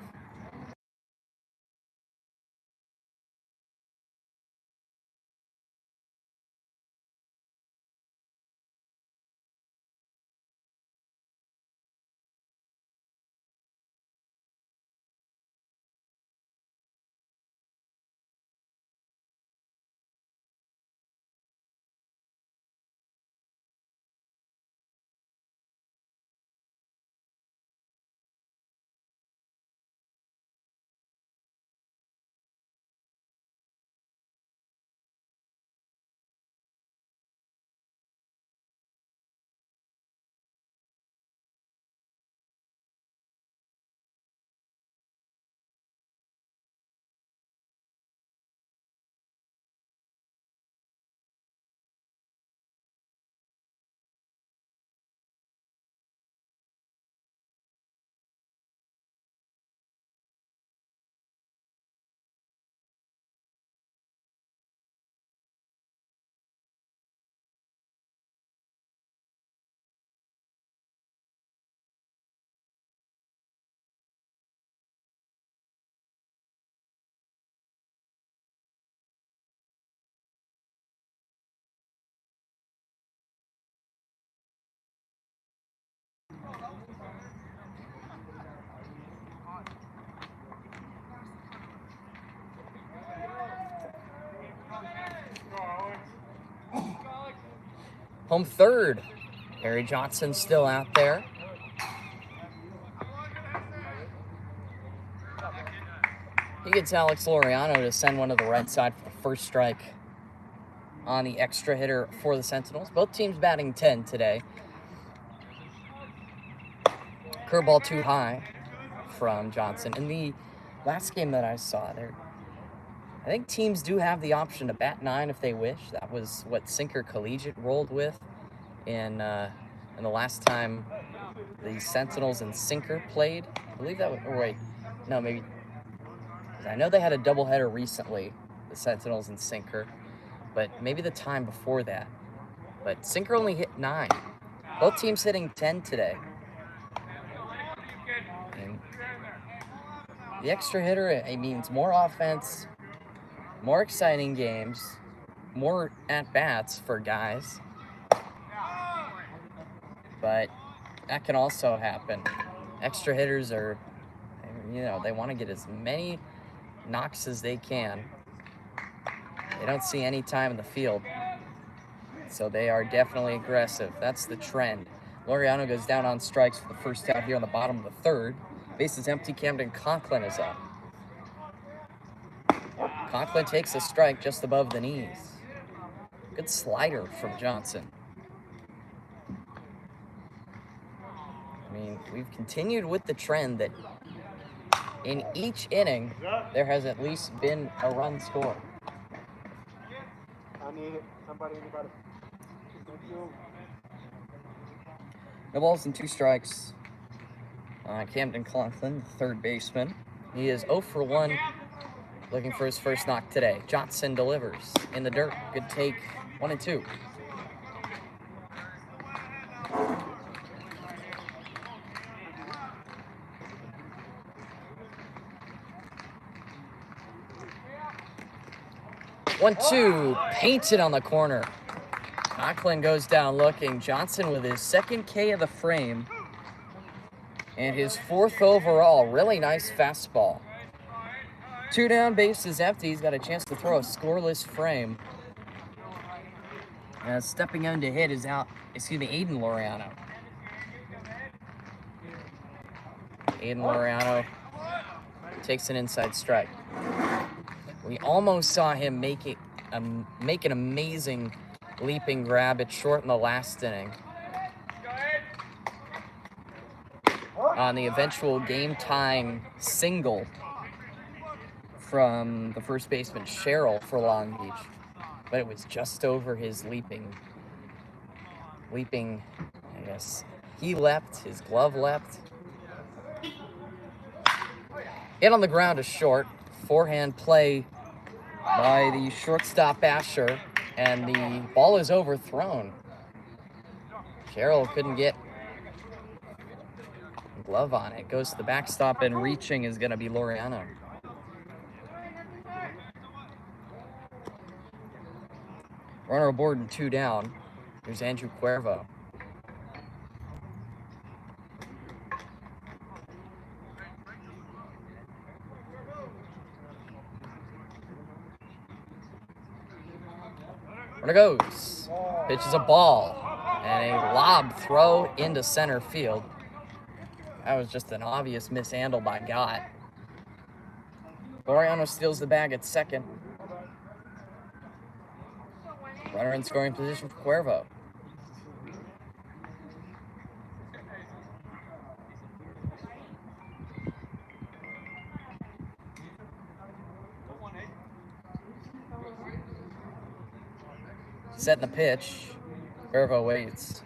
Home third. Harry Johnson still out there. He gets Alex Laureano to send one to the right side for the first strike on the extra hitter for the Sentinels. Both teams batting 10 today. Curveball too high from Johnson. In the last game that I saw there, I think teams do have the option to bat 9 if they wish. That was what Sinker Collegiate rolled with in the last time the Sentinels and Sinker played. I believe that was, or wait, no, maybe. I know they had a doubleheader recently, the Sentinels and Sinker, but maybe the time before that. But Sinker only hit 9. Both teams hitting 10 today. And the extra hitter, it means more offense, more exciting games, more at-bats for guys. But that can also happen. Extra hitters are, they want to get as many knocks as they can. They don't see any time in the field, so they are definitely aggressive. That's the trend. Laureano goes down on strikes for the first out here on the bottom of the third. Base is empty. Camden Conklin is up. Conklin takes a strike just above the knees. Good slider from Johnson. We've continued with the trend that in each inning, there has at least been a run scored. I need it. Anybody. No balls and 2 strikes. Camden Conklin, third baseman. He is 0 for 1, looking for his first knock today. Johnson delivers in the dirt. Good take, 1-2. One, two, painted on the corner. Conklin goes down looking. Johnson with his second K of the frame and his 4th overall. Really nice fastball. 2 down, base is empty. He's got a chance to throw a scoreless frame. Stepping in to hit is Aiden Laureano. Aiden Laureano takes an inside strike. We almost saw him make an amazing leaping grab at short in the last inning. On the eventual game-tying single from the first baseman Cheryl for Long Beach, but it was just over his leaping, I guess. He leapt, his glove leapt. Hit on the ground is short. Forehand play by the shortstop Asher, and the ball is overthrown. Cheryl couldn't get a glove on it. Goes to the backstop, and reaching is going to be Laureano. Runner aboard and 2 down. Here's Andrew Cuervo. Runner goes. Pitches a ball. And a lob throw into center field. That was just an obvious mishandle by Gott. Laureano steals the bag at second. Runner in scoring position for Cuervo. Setting the pitch. Cuervo waits.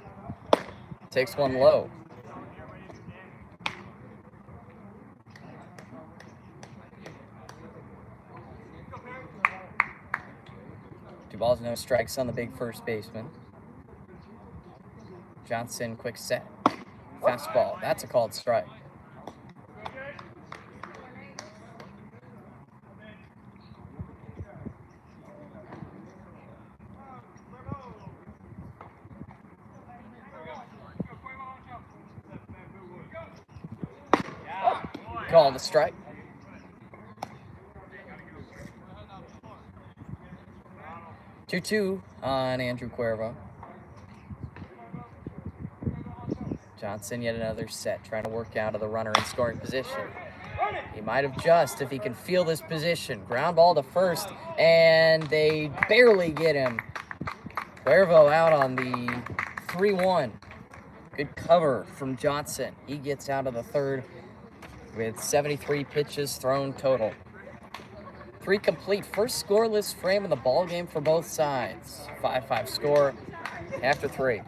Takes one low. Two balls, no strikes on the big first baseman. Johnson, quick set. Fastball. That's a called strike. Called a strike. Two on Andrew Cuervo. Johnson, yet another set, trying to work out of the runner in scoring position. He might have just, if he can feel this position. Ground ball to first, and they barely get him. Cuervo out on the 3-1. Good cover from Johnson. He gets out of the third with 73 pitches thrown total. 3 complete, first scoreless frame of the ball game for both sides. 5-5 score after 3.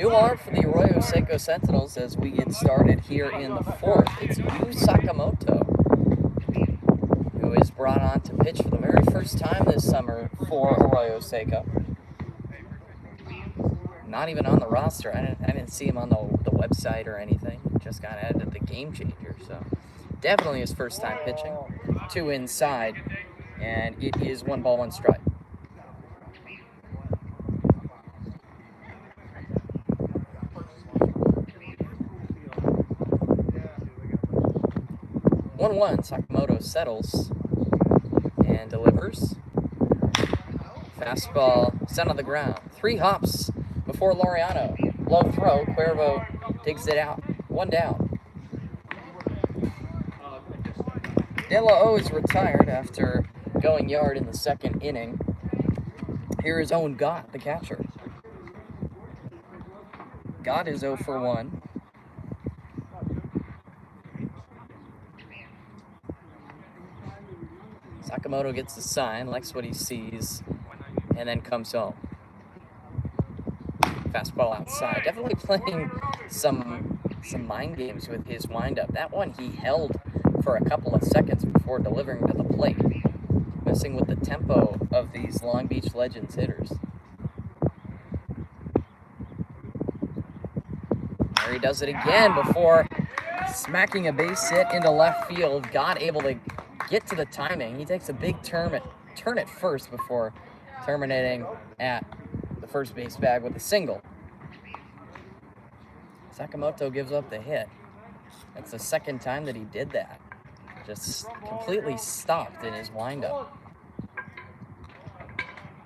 New arm for the Arroyo Seco Sentinels as we get started here in the fourth. It's Yu Sakamoto, who is brought on to pitch for the very first time this summer for Arroyo Seco. Not even on the roster. I didn't see him on the website or anything. Just got added at the Game Changer, so definitely his first time pitching. 2 inside, and it is 1 ball, 1 strike. One, Sakamoto settles and delivers. Fastball sent on the ground. 3 hops before Laureano. Low throw. Cuervo digs it out. 1 down. De La O is retired after going yard in the 2nd inning. Here is Owen Gott, the catcher. Gott is 0 for 1. Sakamoto gets the sign, likes what he sees, and then comes home. Fastball outside. Definitely playing some mind games with his windup. That one he held for a couple of seconds before delivering to the plate. Messing with the tempo of these Long Beach Legends hitters. There he does it again before smacking a base hit into left field. Gott able to get to the timing. He takes a big turn at first before terminating at the first base bag with a single. Sakamoto gives up the hit. That's the 2nd time that he did that. Just completely stopped in his windup.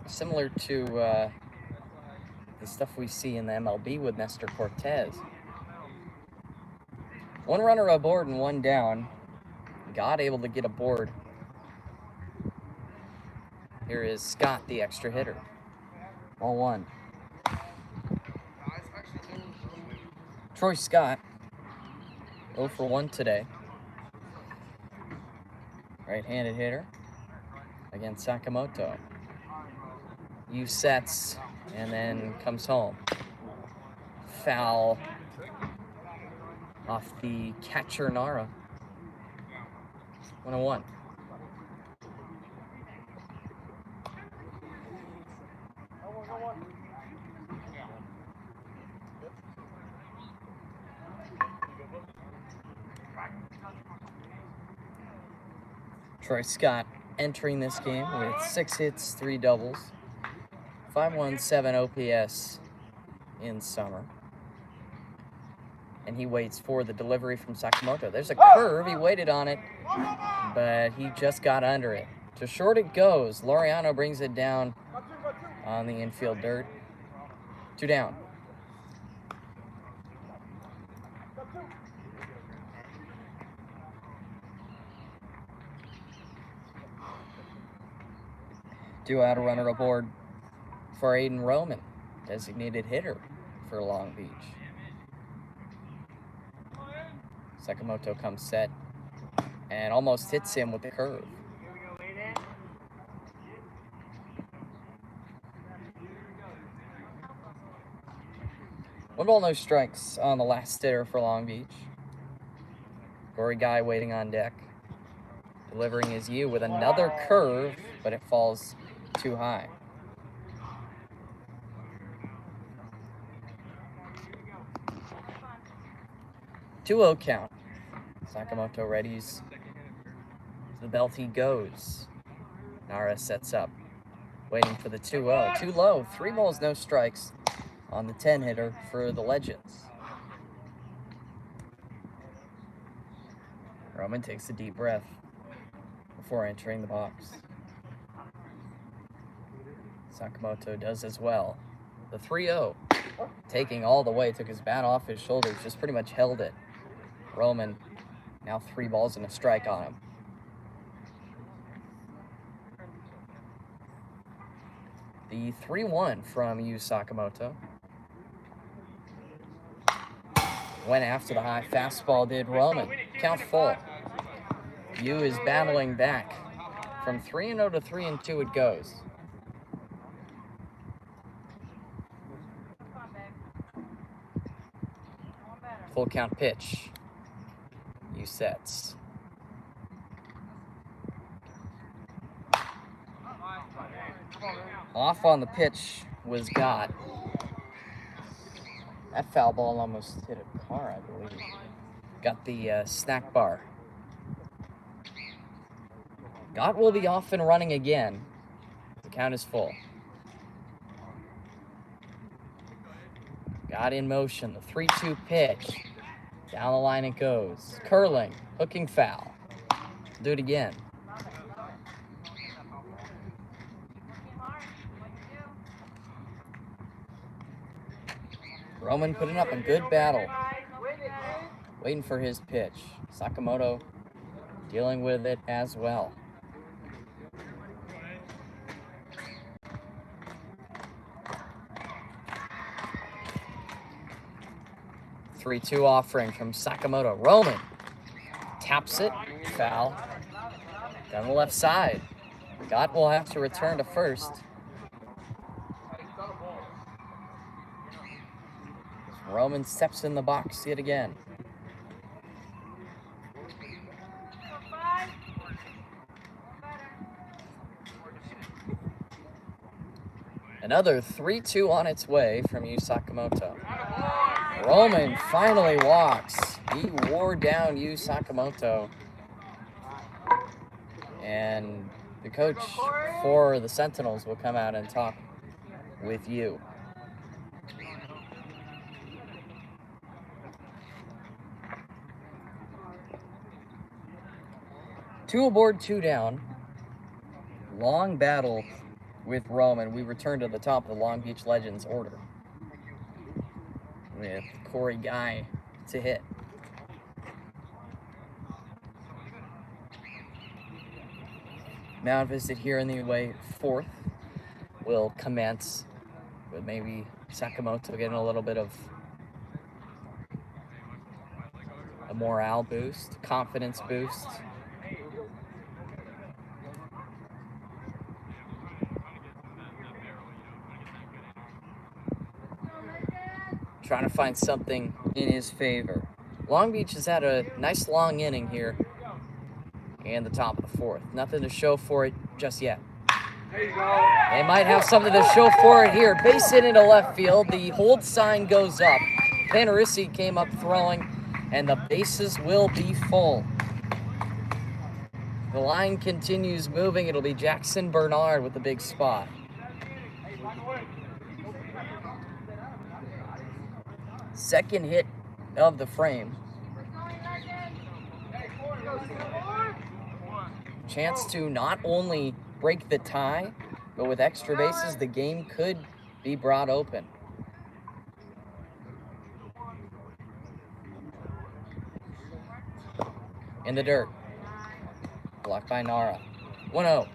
Similar to the stuff we see in the MLB with Nestor Cortez. 1 runner aboard and 1 down. Gott able to get aboard. Here is Scott, the extra hitter. Ball 1. Troy Scott, 0 for 1 today. Right-handed hitter against Sakamoto. Yu sets and then comes home. Foul off the catcher Nara. 1-1. Troy Scott entering this game with 6 hits, 3 doubles, 517 OPS in summer. And he waits for the delivery from Sakamoto. There's a curve. He waited on it, but he just got under it. To short it goes. Laureano brings it down on the infield dirt. 2 down. Do add a runner aboard for Aiden Roman, designated hitter for Long Beach. Sakamoto comes set and almost hits him with the curve. One ball, no strikes on the last hitter for Long Beach. Gory Guy waiting on deck. Delivering his Yu with another curve, but it falls too high. Two-0 count. Sakamoto readies. The belt he goes. Nara sets up. Waiting for the 2-0. Too low. 3 balls, no strikes on the 10 hitter for the Legends. Roman takes a deep breath before entering the box. Sakamoto does as well. The 3-0, taking all the way, took his bat off his shoulders, just pretty much held it. Roman, now 3 balls and a strike on him. The 3-1 from Yu Sakamoto. Went after the high fastball, did Roman. Count full. Yu is battling back. From 3-0 to 3-2 it goes. Full count pitch. You sets. Off on the pitch was Gott. That foul ball almost hit a car, I believe. Got the snack bar. Gott will be off and running again. The count is full. Gott in motion. The 3-2 pitch. Down the line it goes. Curling. Hooking foul. Do it again. Roman putting up a good battle. Waiting for his pitch. Sakamoto dealing with it as well. Three-two offering from Sakamoto. Roman taps it. Foul. Down the left side. Gott will have to return to first. Roman steps in the box yet again. Another 3-2 on its way from Yu Sakamoto. Roman finally walks. He wore down Yu Sakamoto. And the coach for the Sentinels will come out and talk with Yu. Two aboard, two down. Long battle with Roman. We return to the top of the Long Beach Legends order with Corey Guy to hit. Mound visit here in the away fourth will commence with maybe Sakamoto getting a little bit of a morale boost, confidence boost. Trying to find something in his favor. Long Beach has had a nice long inning here in the top of the fourth. Nothing to show for it just yet. They might have something to show for it here. Base hit into left field. The hold sign goes up. Panarisi came up throwing, and the bases will be full. The line continues moving. It'll be Jackson Bernard with the big spot. Second hit of the frame. Chance to not only break the tie, but with extra bases, the game could be brought open. In the dirt. Blocked by Nara. 1-0.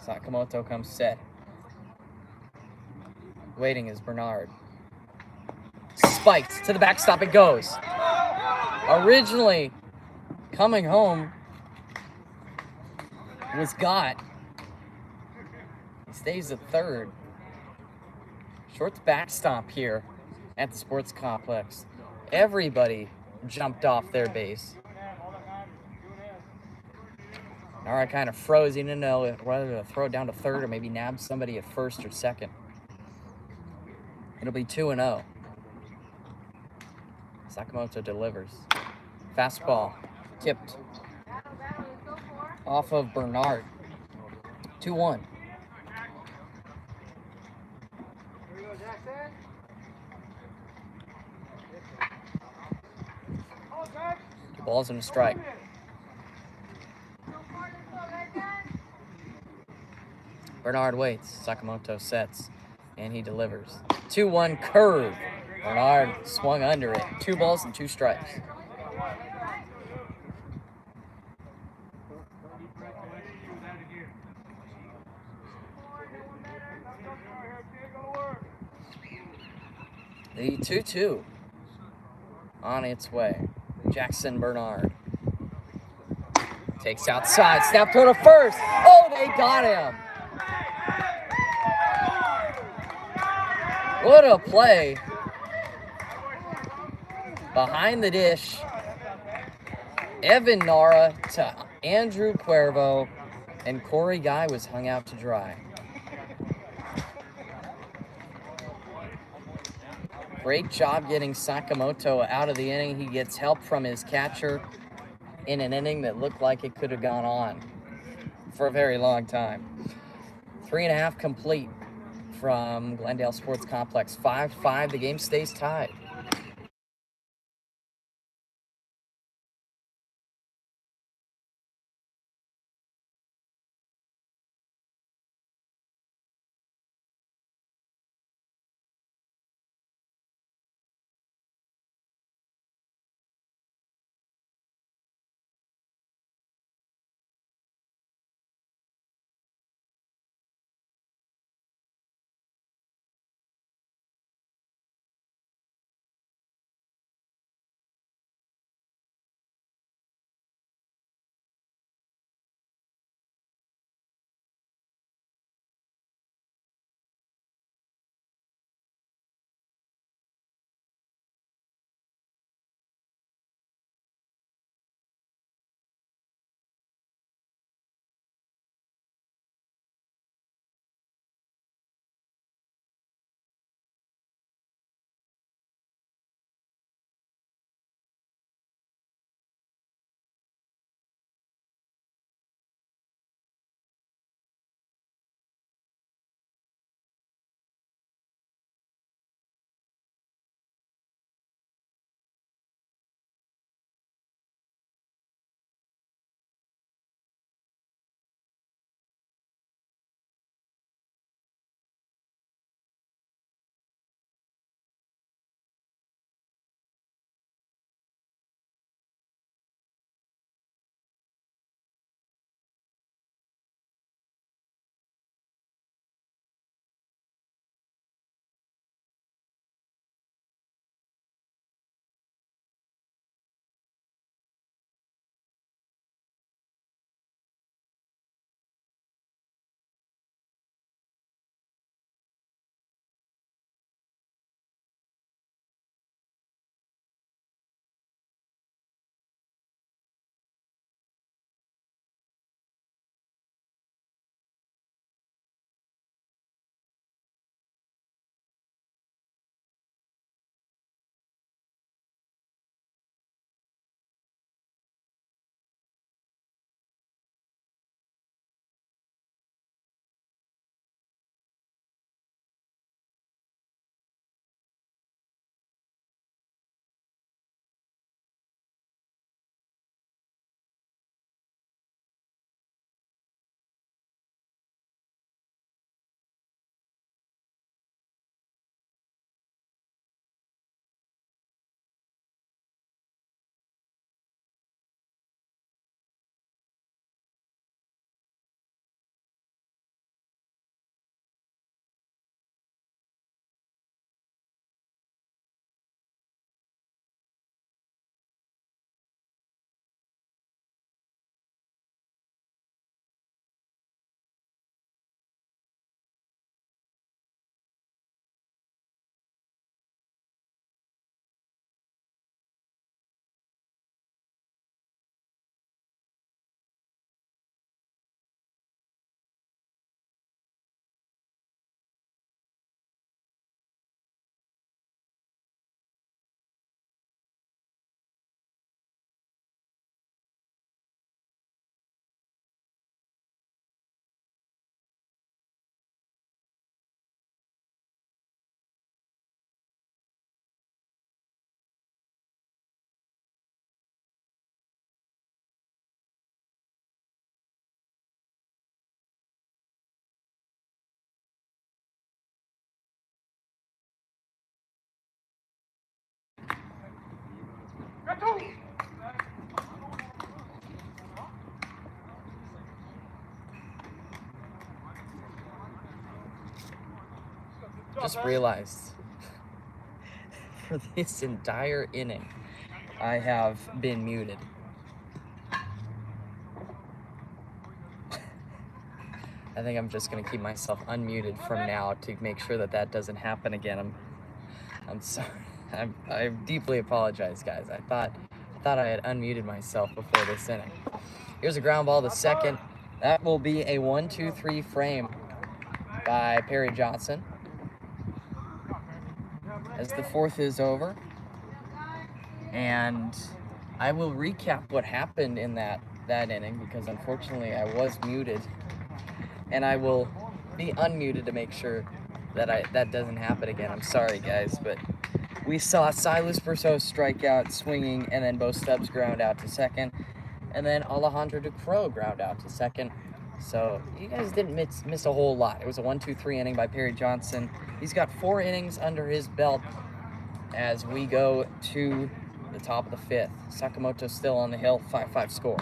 Sakamoto comes set. Waiting is Bernard. Spiked to the backstop it goes. Originally coming home was Gott. He stays at third. Short backstop here at the sports complex. Everybody jumped off their base. Nara kind of froze. He didn't know whether to throw it down to third or maybe nab somebody at first or second. It'll be 2-0. Sakamoto delivers. Fastball. Tipped. Off of Bernard. 2-1. The ball's in a strike. Bernard waits. Sakamoto sets. And he delivers. 2-1 curve. Bernard swung under it. 2 balls and 2 strikes. The 2-2 on its way. Jackson Bernard. Takes outside, snap throw to first. Oh, they got him. What a play. Behind the dish. Evan Nara to Andrew Cuervo, and Corey Guy was hung out to dry. Great job getting Sakamoto out of the inning. He gets help from his catcher in an inning that looked like it could have gone on for a very long time. 3.5 complete from Glendale Sports Complex. 5-5, the game stays tied. Just realized for this entire inning, I have been muted. I think I'm just gonna keep myself unmuted from now to make sure that that doesn't happen again. I'm sorry. I deeply apologize, guys. I thought I had unmuted myself before this inning. Here's a ground ball to second. That will be a 1-2-3 frame by Perry Johnson as the fourth is over. And I will recap what happened in that inning because unfortunately I was muted, and I will be unmuted to make sure that that doesn't happen again. I'm sorry, guys, but we saw Silas Berceau strike out swinging, and then Bo Stubbs ground out to second, and then Alejandro Ducro ground out to second. So you guys didn't miss a whole lot. It was a 1-2-3 inning by Perry Johnson. He's got 4 innings under his belt as we go to the top of the 5th. Sakamoto still on the hill, 5-5 score.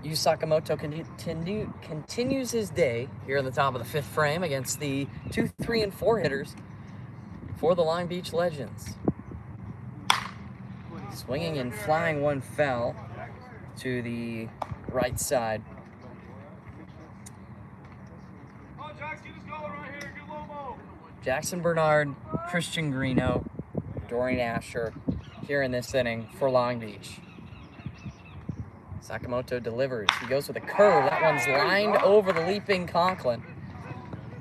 Yu Sakamoto continues his day here in the top of the 5th frame against the 2, 3, and 4 hitters for the Long Beach Legends. Swinging and flying one foul to the right side. Jackson Bernard, Christian Greeno, Dorian Asher here in this inning for Long Beach. Sakamoto delivers. He goes with a curve. That one's lined over the leaping Conklin.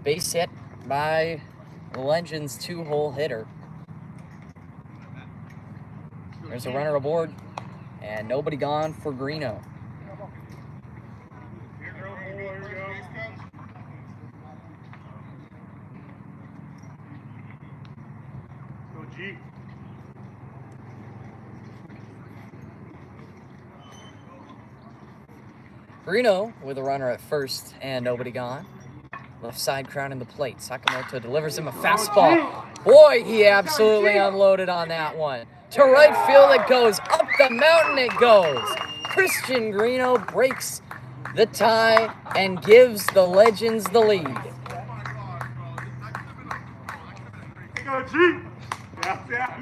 Base hit by the Legends' 2-hole hitter. There's a runner aboard, and nobody gone for Greeno. Go G. Greeno with a runner at first and nobody gone. Left side crowning the plate. Sakamoto delivers him a fastball. Boy, he absolutely unloaded on that one. To right field it goes. Up the mountain it goes. Christian Greeno breaks the tie and gives the Legends the lead. Go G.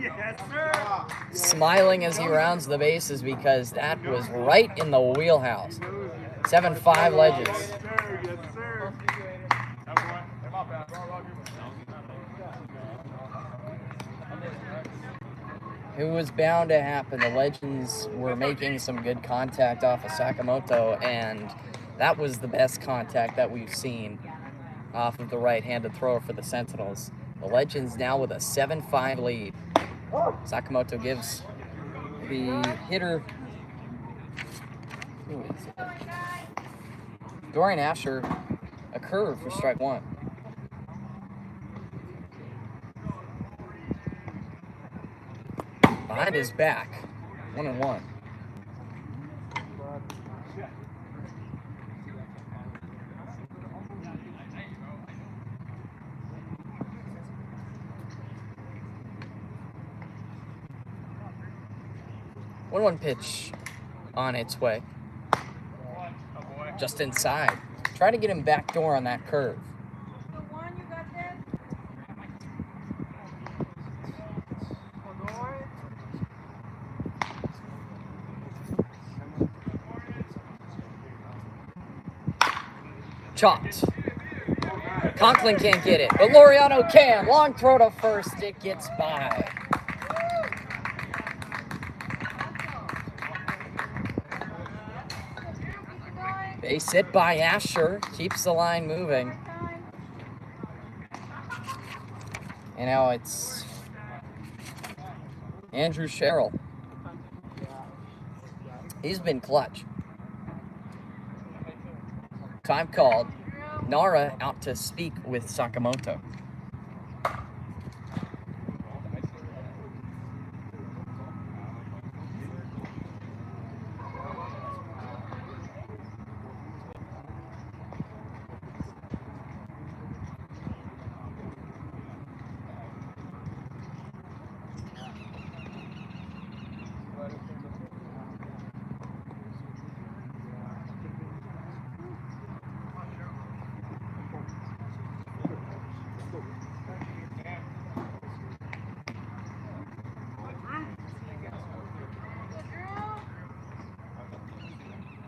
Yes, sir. Smiling as he rounds the bases because that was right in the wheelhouse. 7-5 Legends. Yes, sir. It was bound to happen. The Legends were making some good contact off of Sakamoto, and that was the best contact that we've seen off of the right-handed thrower for the Sentinels. The Legends now with a 7-5 lead. Sakamoto gives the hitter, who is it? Dorian Asher, a curve for strike one. Behind his back, 1-1. One pitch on its way. Just inside. Try to get him backdoor on that curve. Chopped. Conklin can't get it, but Laureano can. Long throw to first. It gets by. Base hit by Asher. Keeps the line moving. And now it's Andrew Sherrill. He's been clutch. Time called. Nara out to speak with Sakamoto.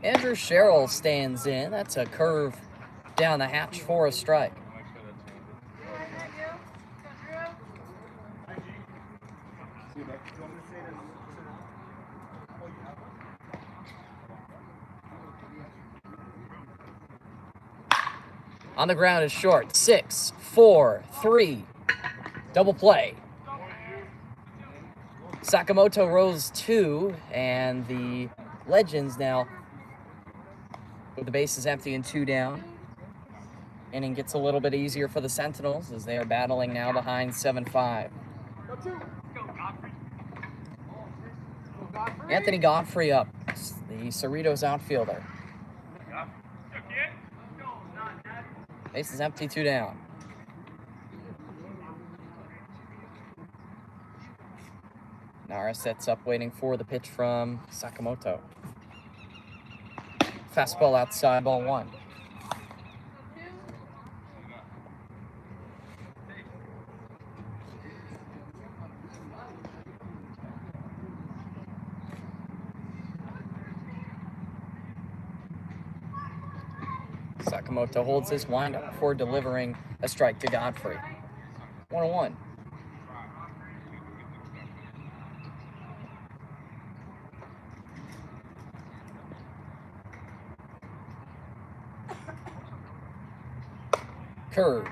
Andrew Sherrill stands in. That's a curve down the hatch for a strike. On the ground is short. 6, 4, 3. Double play. Sakamoto rows 2, and the Legends now with the bases empty and 2 down. Inning gets a little bit easier for the Sentinels as they are battling now behind 7-5. Anthony Godfrey up, the Cerritos outfielder. Bases empty, 2 down. Nara sets up, waiting for the pitch from Sakamoto. Fastball outside, ball 1. Sakamoto holds his windup before delivering a strike to Godfrey. 1-1. Curve.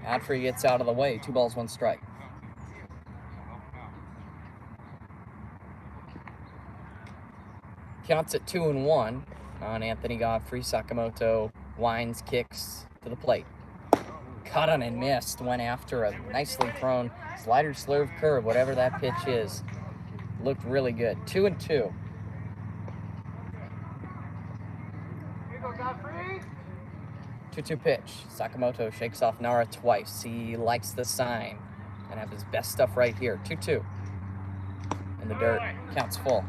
Godfrey gets out of the way. 2 balls, 1 strike. Counts at 2-1 on Anthony Godfrey. Sakamoto winds, kicks to the plate. Cut on and missed. Went after a nicely thrown slider, slurve, curve, whatever that pitch is. Looked really good. 2-2. Here you go, Godfrey. 2-2 pitch. Sakamoto shakes off Nara twice. He likes the sign and have his best stuff right here. 2-2. In the dirt. Counts full.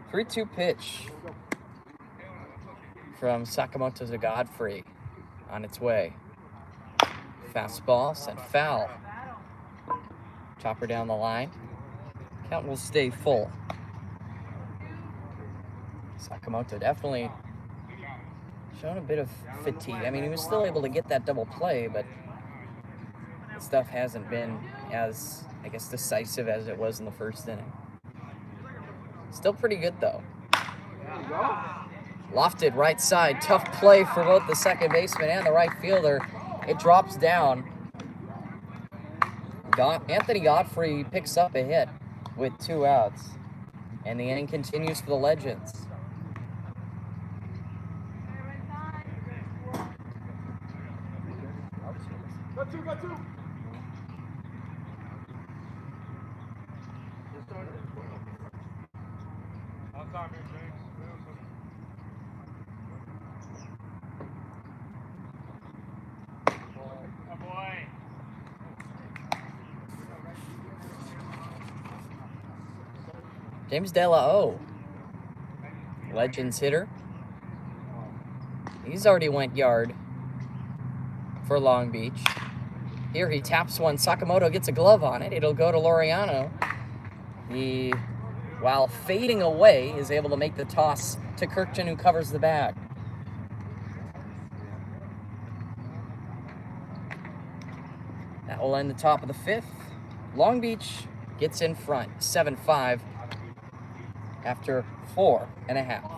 Three-two pitch from Sakamoto to Godfrey on its way. Fastball sent foul. Chopper down the line. Count will stay full. Sakamoto definitely showing a bit of fatigue. I mean, he was still able to get that double play, but the stuff hasn't been as, I guess, decisive as it was in the first inning. Still pretty good, though. Lofted right side. Tough play for both the second baseman and the right fielder. It drops down. Anthony Godfrey picks up a hit with 2 outs. And the inning continues for the Legends. Go two. James De La O, Legends hitter. He's already went yard for Long Beach. Here he taps one. Sakamoto gets a glove on it. It'll go to Laureano. He, while fading away, is able to make the toss to Kirkjian, who covers the bag. That will end the top of the 5th. Long Beach gets in front, 7-5 after 4.5.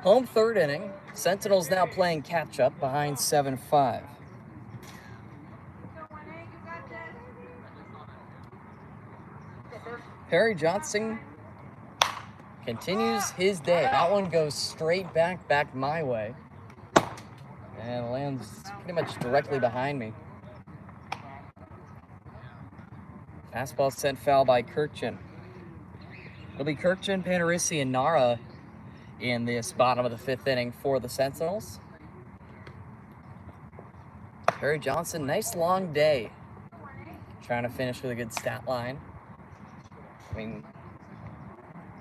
Home 3rd inning. Sentinels now playing catch-up behind 7-5. Perry Johnson continues his day. That one goes straight back my way. And lands pretty much directly behind me. Fastball sent foul by Kirkjian. It'll be Kirkjian, Panarisi, and Nara in this bottom of the 5th inning for the Sentinels. Perry Johnson, nice long day. Trying to finish with a good stat line. I mean,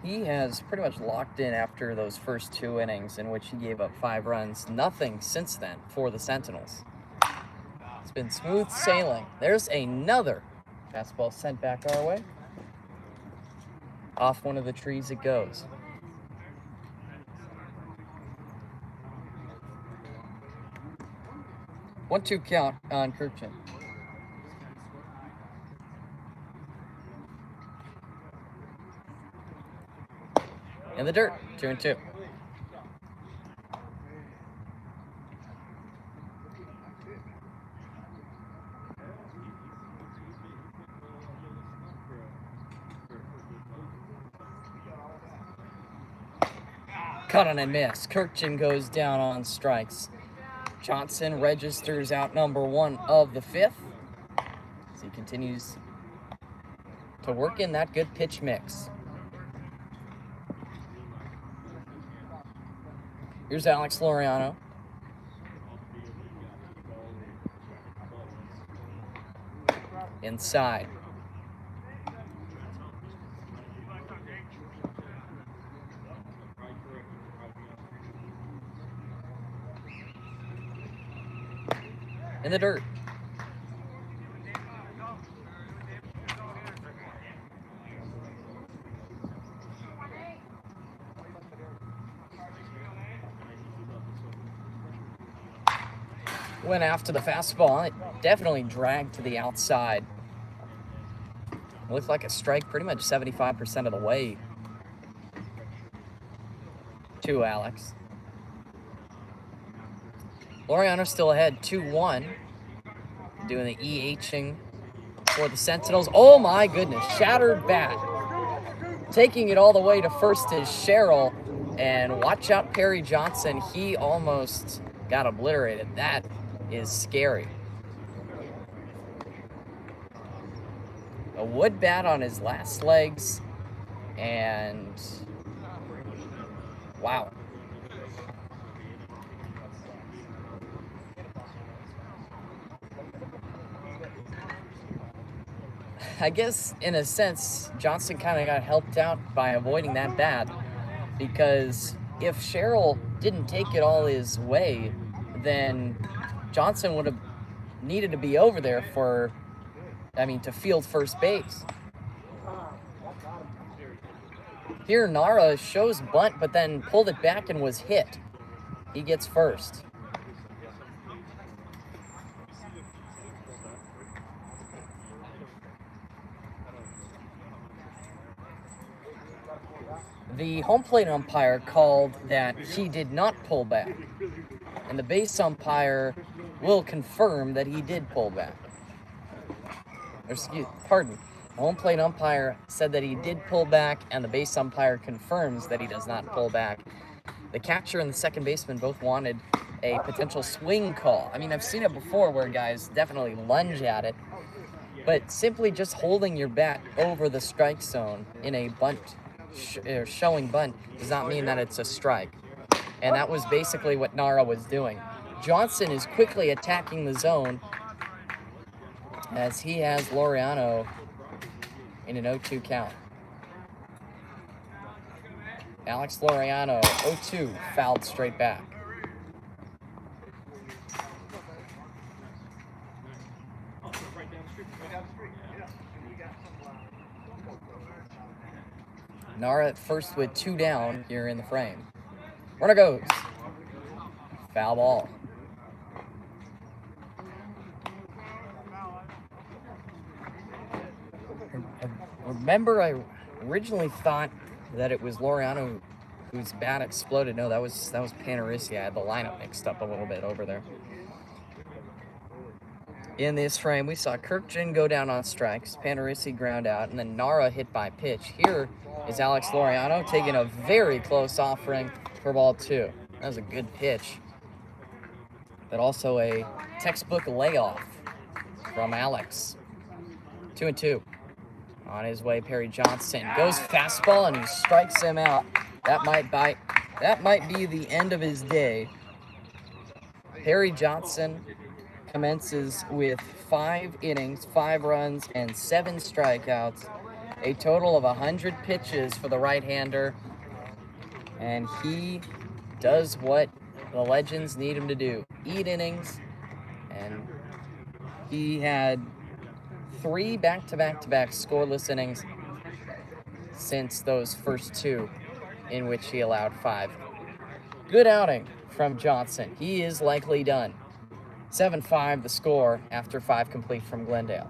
he has pretty much locked in after those first 2 innings in which he gave up 5 runs. Nothing since then for the Sentinels. It's been smooth sailing. There's another fastball sent back our way. Off one of the trees it goes. 1-2 count on Kirkjian. In the dirt, 2-2. Cut on and miss. Kirkjian goes down on strikes. Johnson registers out number 1 of the 5th as he continues to work in that good pitch mix. Here's Alex Laureano. Inside. In the dirt. Went after the fastball. It definitely dragged to the outside. It looked like a strike pretty much 75% of the way to Alex. Laureano still ahead, 2-1. Doing the EHing for the Sentinels. Oh my goodness, shattered bat. Taking it all the way to first is Sherrill. And watch out Perry Johnson, he almost got obliterated. That is scary. A wood bat on his last legs. And wow. I guess in a sense, Johnson kind of got helped out by avoiding that bat, because if Sherrill didn't take it all his way, then Johnson would have needed to be over there for, to field first base. Here, Nara shows bunt, but then pulled it back and was hit. He gets first. The home plate umpire called that he did not pull back, and the base umpire will confirm that he did pull back. Pardon. The home plate umpire said that he did pull back, and the base umpire confirms that he does not pull back. The catcher and the second baseman both wanted a potential swing call. I've seen it before where guys definitely lunge at it, but simply just holding your bat over the strike zone in a bunt, showing bunt, does not mean that it's a strike. And that was basically what Nara was doing. Johnson is quickly attacking the zone as he has Laureano in an 0-2 count. Alex Laureano, 0-2, fouled straight back. Nara at first with 2 down here in the frame. Runner goes. Foul ball. Remember, I originally thought that it was Laureano whose bat exploded. No, that was Panarisi. I had the lineup mixed up a little bit over there. In this frame, we saw Kirkjian go down on strikes, Panarisi ground out, and then Nara hit by pitch. Here is Alex Laureano taking a very close offering for ball 2. That was a good pitch, but also a textbook layoff from Alex. 2-2. On his way, Perry Johnson goes fastball and he strikes him out. That might be the end of his day. Perry Johnson commences with 5 innings, 5 runs, and 7 strikeouts. A total of 100 pitches for the right-hander. And he does what the legends need him to do. Eat innings. And he had 3 back-to-back-to-back scoreless innings since those first 2 in which he allowed 5. Good outing from Johnson. He is likely done. 7-5 the score after 5 complete from Glendale.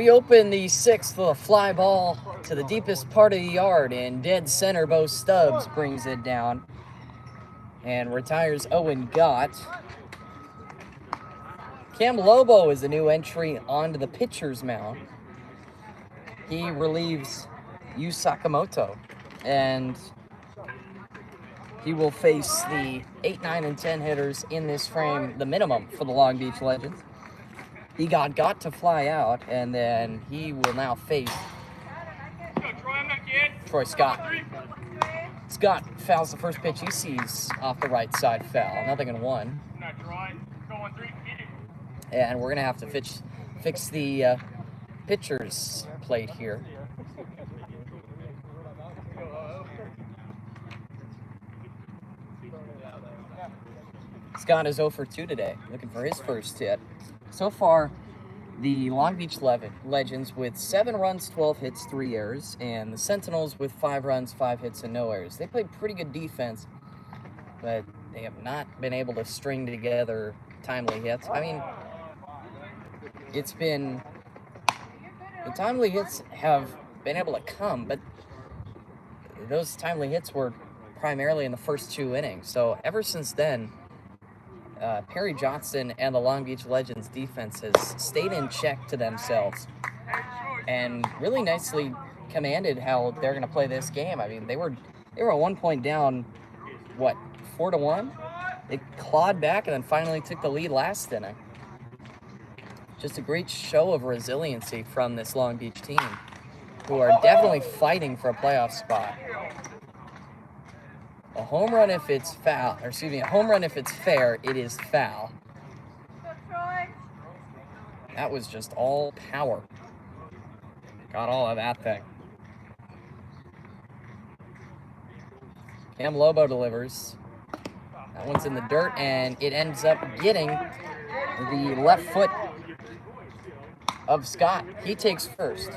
We open the sixth with a fly ball to the deepest part of the yard, and dead center Bo Stubbs brings it down and retires Owen Gott. Cam Lobo is the new entry onto the pitcher's mound. He relieves Yu Sakamoto, and he will face the 8, 9, and 10 hitters in this frame, the minimum for the Long Beach Legends. He got to fly out, and then he will now face Troy Scott. Scott fouls the first pitch he sees off the right side foul. 0-1. And we're going to have to fix the pitcher's plate here. Scott is 0 for 2 today, looking for his first hit. So far, the Long Beach Legends with 7 runs, 12 hits, 3 errors, and the Sentinels with 5 runs, 5 hits, and no errors. They played pretty good defense, but they have not been able to string together timely hits. I mean, it's been... The timely hits have been able to come, but those timely hits were primarily in the first 2 innings. So ever since then, Perry Johnson and the Long Beach Legends defense has stayed in check to themselves and really nicely commanded how they're going to play this game. I mean, they were at 1 point down, 4-1? They clawed back and then finally took the lead last inning. Just a great show of resiliency from this Long Beach team, who are definitely fighting for a playoff spot. A home run if it's foul, or excuse me, a home run if it's fair, it is foul. That was just all power. Got all of that thing. Cam Lobo delivers. That one's in the dirt, and it ends up getting the left foot of Scott. He takes first.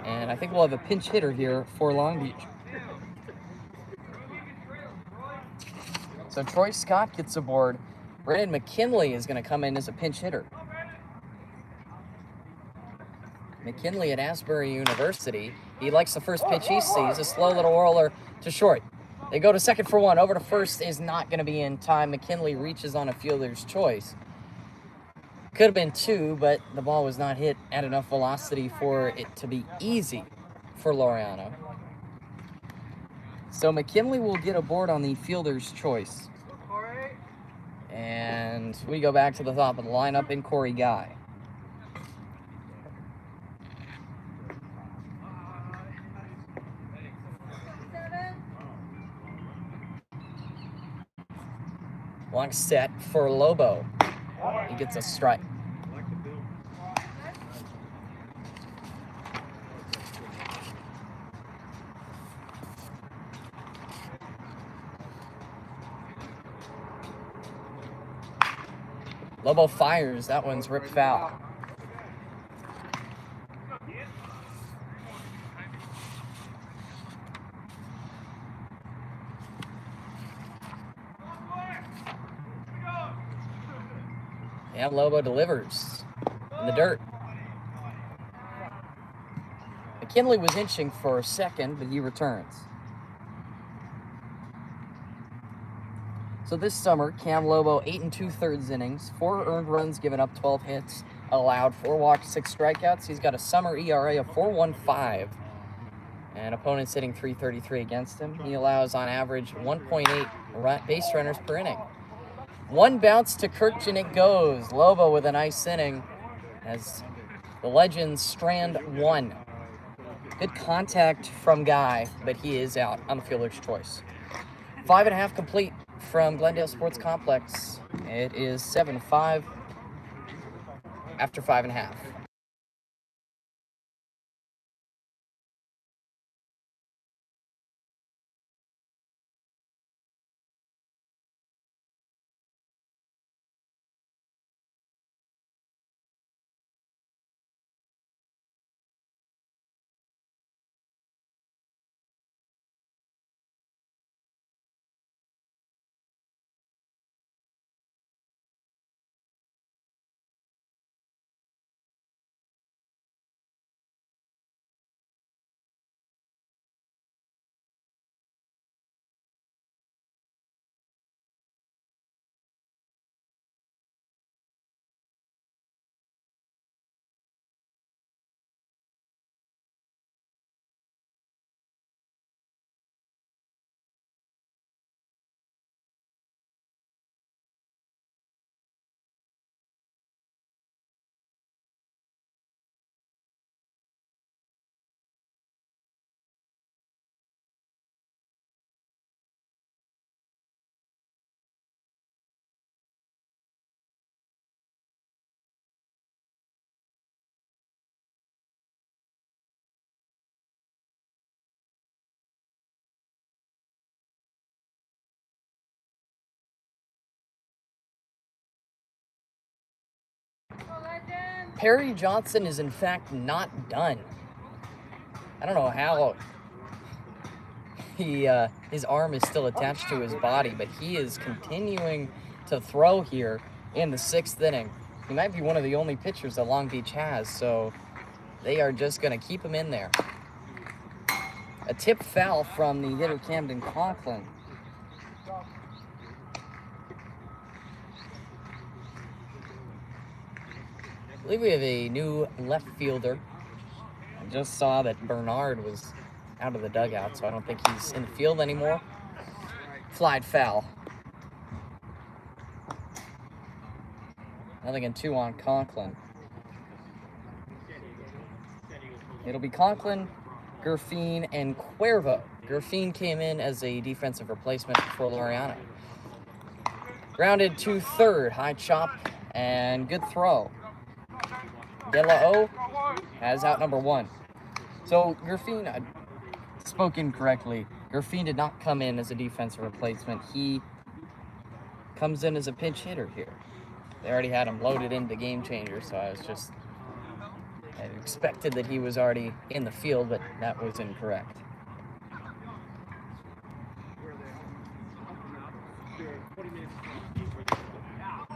And I think we'll have a pinch hitter here for Long Beach. So Troy Scott gets aboard. Brandon McKinley is going to come in as a pinch hitter. McKinley at Asbury University. He likes the first pitch he sees, a slow little roller to short. They go to second for 1. Over to first is not going to be in time. McKinley reaches on a fielder's choice. Could have been 2, but the ball was not hit at enough velocity for it to be easy for Laureano. So McKinley will get aboard on the fielder's choice. And we go back to the top of the lineup in Corey Guy. Long set for Lobo. He gets a strike. Lobo fires. That one's ripped foul. And Lobo delivers in the dirt. McKinley was inching for a second, but he returns. So this summer, Cam Lobo, 8 2/3 innings, 4 earned runs given up, 12 hits allowed, 4 walks, 6 strikeouts. He's got a summer ERA of 4.15, and opponents hitting .333 against him. He allows, on average, 1.8 base runners per inning. 1 bounce to Kirk, and it goes. Lobo with a nice inning as the Legends strand 1. Good contact from Guy, but he is out on the fielder's choice. 5.5 complete from Glendale Sports Complex. It is 7-5 after 5.5. Perry Johnson is in fact not done. I don't know how his arm is still attached to his body, but he is continuing to throw here in the 6th inning. He might be one of the only pitchers that Long Beach has, so they are just going to keep him in there. A tip foul from the hitter Camden Conklin. I believe we have a new left fielder. I just saw that Bernard was out of the dugout, so I don't think he's in the field anymore. Flied foul. 0-2 on Conklin. It'll be Conklin, Gerfine, and Cuervo. Gerfine came in as a defensive replacement for Laureano. Grounded to third, high chop, and good throw. De La O has out number 1. So Gerfine, I spoke incorrectly. Gerfine did not come in as a defensive replacement. He comes in as a pinch hitter here. They already had him loaded into game changer, so I expected that he was already in the field, but that was incorrect.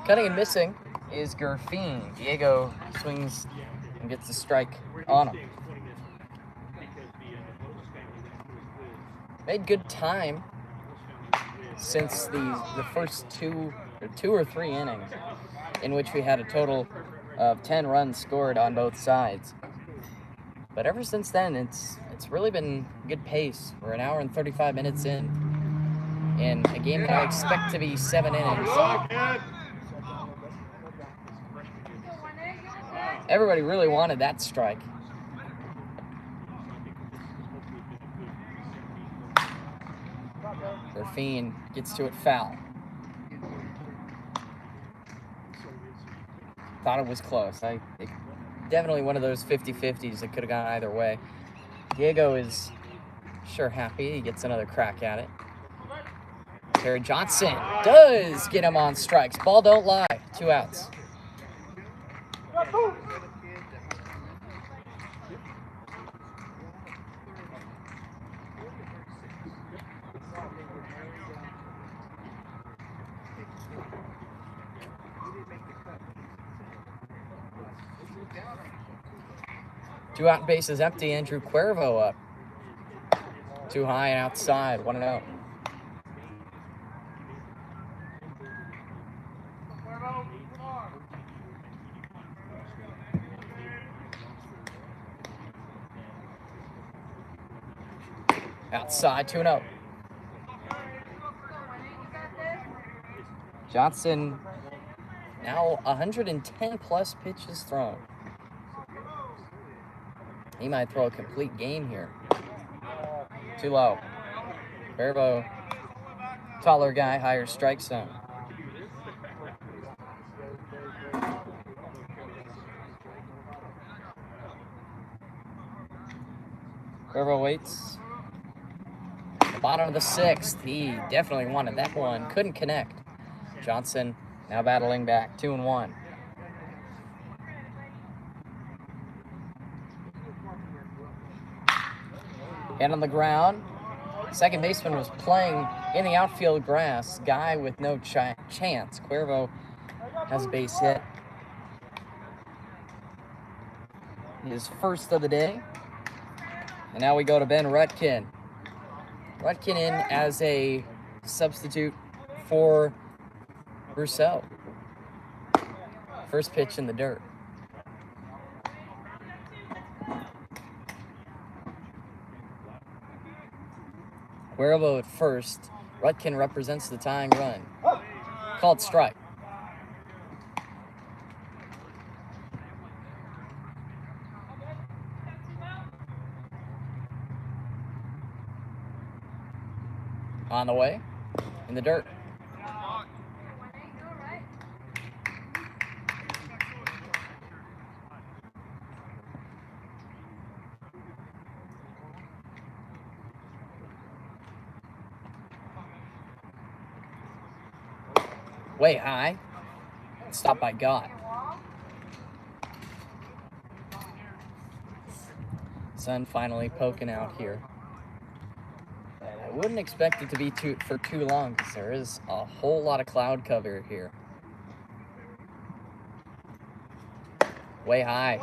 Cutting and missing is Gerfine. Diego swings and gets the strike on him. Made good time since the first two or three innings, in which we had a total of 10 runs scored on both sides. But ever since then, it's really been good pace. We're an hour and 35 minutes in a game that I expect to be 7 innings. Everybody really wanted that strike. Gerfine gets to it foul. Thought it was close. Definitely one of those 50-50s that could have gone either way. Diego is sure happy. He gets another crack at it. Perry Johnson does get him on strikes. Ball don't lie. 2 outs. Two out, base is empty. Andrew Cuervo up. Too high and outside. 1-0. Outside, 2-0. Johnson now 110 plus pitches thrown. He might throw a complete game here. Too low. Cuervo, taller guy, higher strike zone. Cuervo waits. The bottom of the 6th. He definitely wanted that one. Couldn't connect. Johnson now battling back. 2-1. Hand on the ground. Second baseman was playing in the outfield grass. Guy with no chance. Cuervo has a base hit. His first of the day. And now we go to Ben Rutkin. Rutkin in as a substitute for Rousseau. First pitch in the dirt. Cuervo at first. Rutkin represents the tying run. Called strike. On the way. In the dirt. Way high. Stopped by God. Sun finally poking out here. And I wouldn't expect it to be for too long because there is a whole lot of cloud cover here. Way high.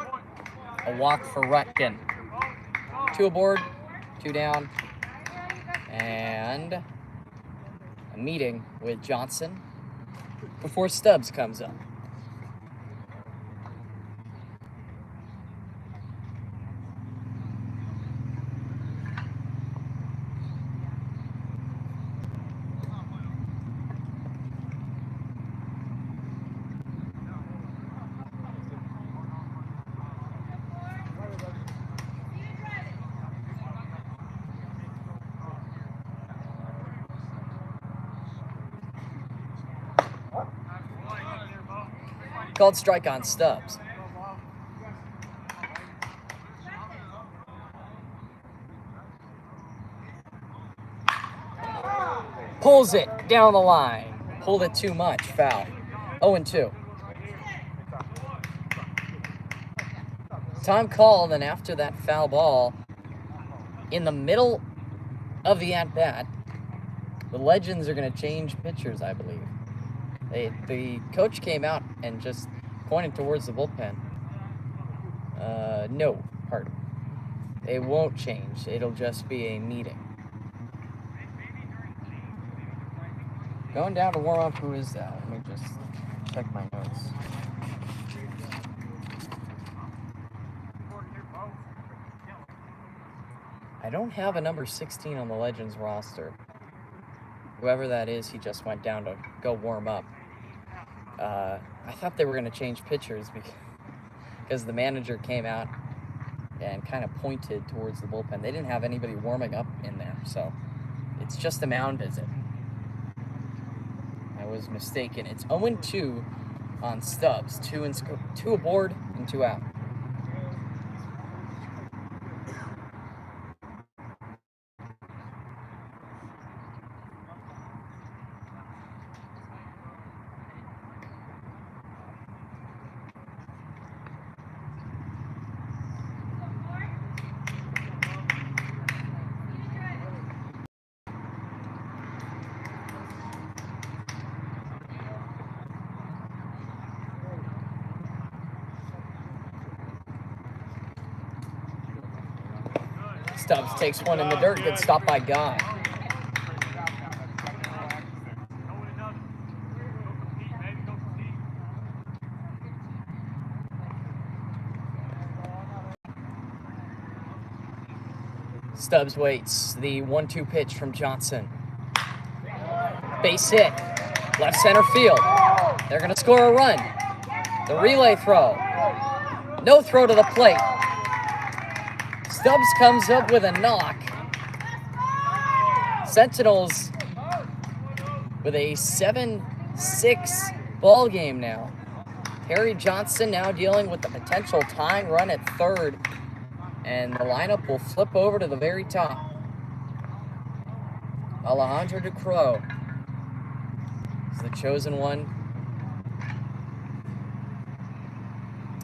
A walk for Rutkin. 2 aboard, 2 down, and a meeting with Johnson before Stubbs comes up. Called strike on Stubbs. Pulls it down the line. Pulled it too much. Foul. 0-2. Time called, and after that foul ball, in the middle of the at-bat, the Legends are going to change pitchers, I believe. The coach came out and just pointed towards the bullpen. No, pardon. They won't change. It'll just be a meeting. Going down to warm up, who is that? Let me just check my notes. I don't have a number 16 on the Legends roster. Whoever that is, he just went down to go warm up. I thought they were going to change pitchers because the manager came out and kind of pointed towards the bullpen. They didn't have anybody warming up in there, so it's just a mound visit. I was mistaken. It's 0-2 on Stubbs. 2 aboard and 2 out. Stubbs takes one in the dirt. Good stop by Guy. Stubbs waits. The 1-2 pitch from Johnson. Base hit. Left center field. They're going to score a run. The relay throw. No throw to the plate. Stubbs comes up with a knock. Sentinels with a 7-6 ball game now. Harry Johnson now dealing with the potential tying run at third. And the lineup will flip over to the very top. Alejandro Ducro is the chosen one.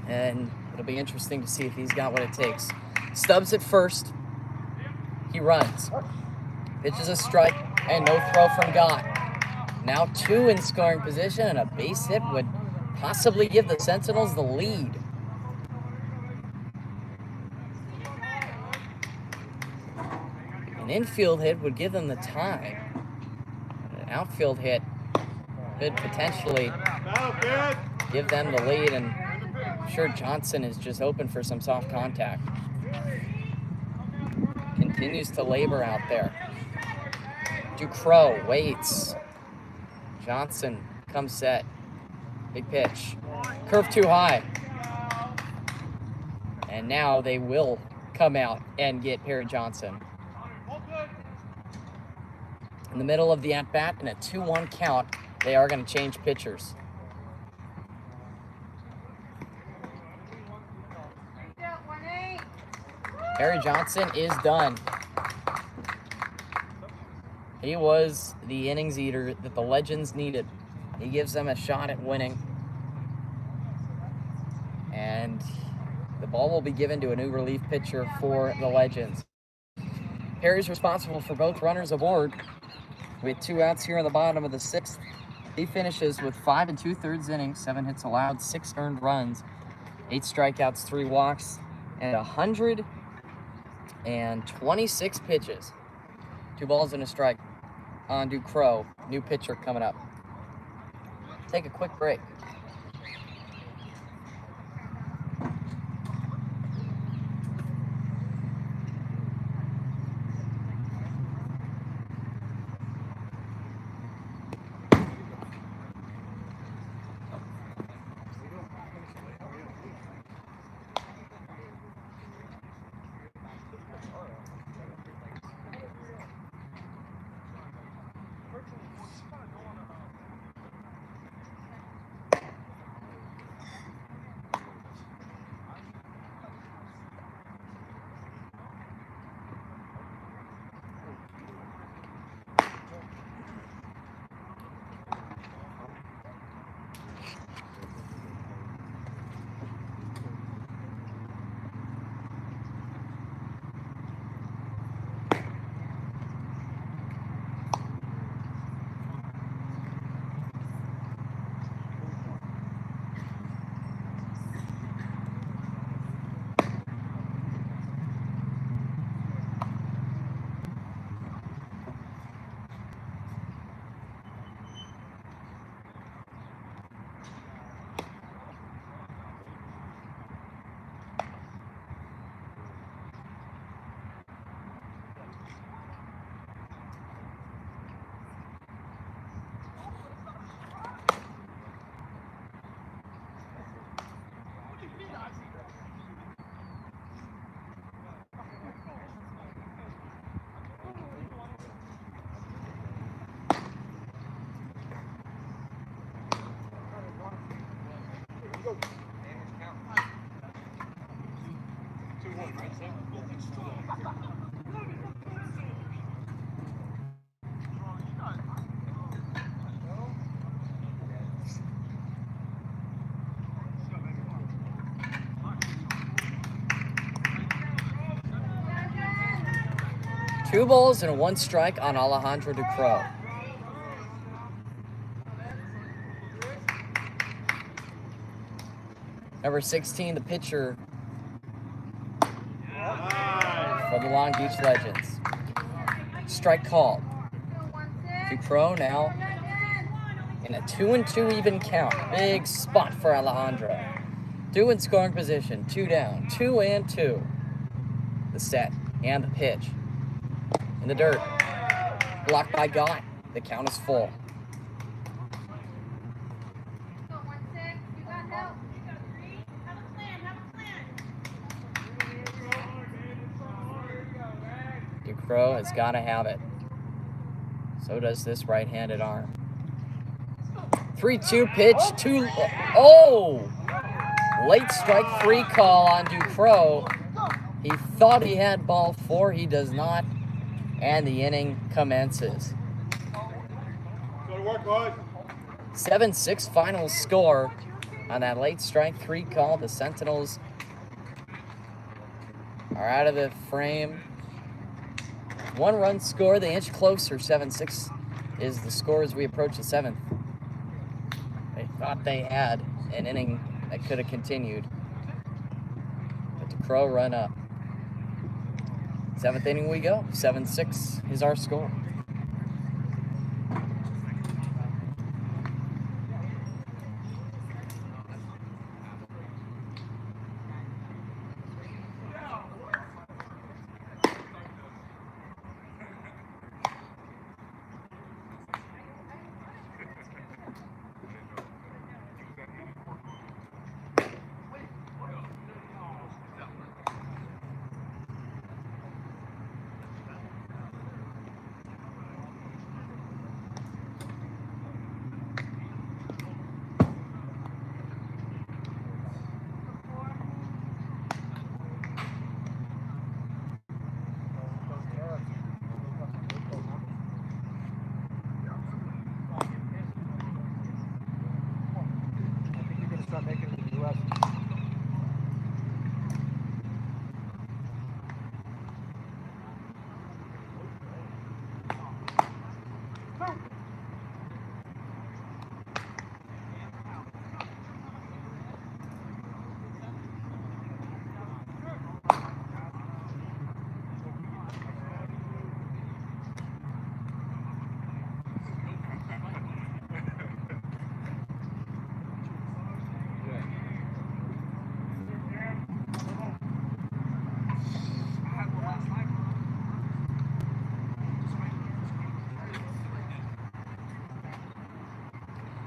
And it'll be interesting to see if he's got what it takes. Stubbs at first. He runs. Pitches a strike and no throw from Gott. Now 2 in scoring position, and a base hit would possibly give the Sentinels the lead. An infield hit would give them the tie. An outfield hit could potentially give them the lead, and I'm sure Johnson is just open for some soft contact. Continues to labor out there. Ducro waits. Johnson comes set. Big pitch. Curve too high. And now they will come out and get Perry Johnson. In the middle of the at-bat, and a 2-1 count, they are going to change pitchers. Perry Johnson is done. He was the innings eater that the Legends needed. He gives them a shot at winning. And the Ball will be given to a new relief pitcher for the Legends. Perry's responsible for both runners aboard. With 2 outs here in the bottom of the 6th, he finishes with 5 2/3 innings, 7 hits allowed, 6 earned runs, 8 strikeouts, 3 walks, and 126 pitches. 2 balls and a strike on Ducros, new pitcher coming up. Take a quick break. Two balls and 1 strike on Alejandro Ducros. Number 16, the pitcher for the Long Beach Legends. Strike called. Ducros now in a 2-2 even count. Big spot for Alejandro. 2 in scoring position, 2 down, 2-2. The set and the pitch. In the dirt. Blocked by Gott. The count is full. Ducros has got to have it. So does this right-handed arm. 3-2 pitch. Late strike 3 call on Ducros. He thought he had ball 4. He does not. And the inning commences. Go to work, boys. 7-6 final score on that late strike 3 call. The Sentinels are out of the frame. 1 run score, they inch closer. 7-6 is the score as we approach the 7th. They thought they had an inning that could have continued. But the Crow run up. 7th inning we go. 7-6 is our score.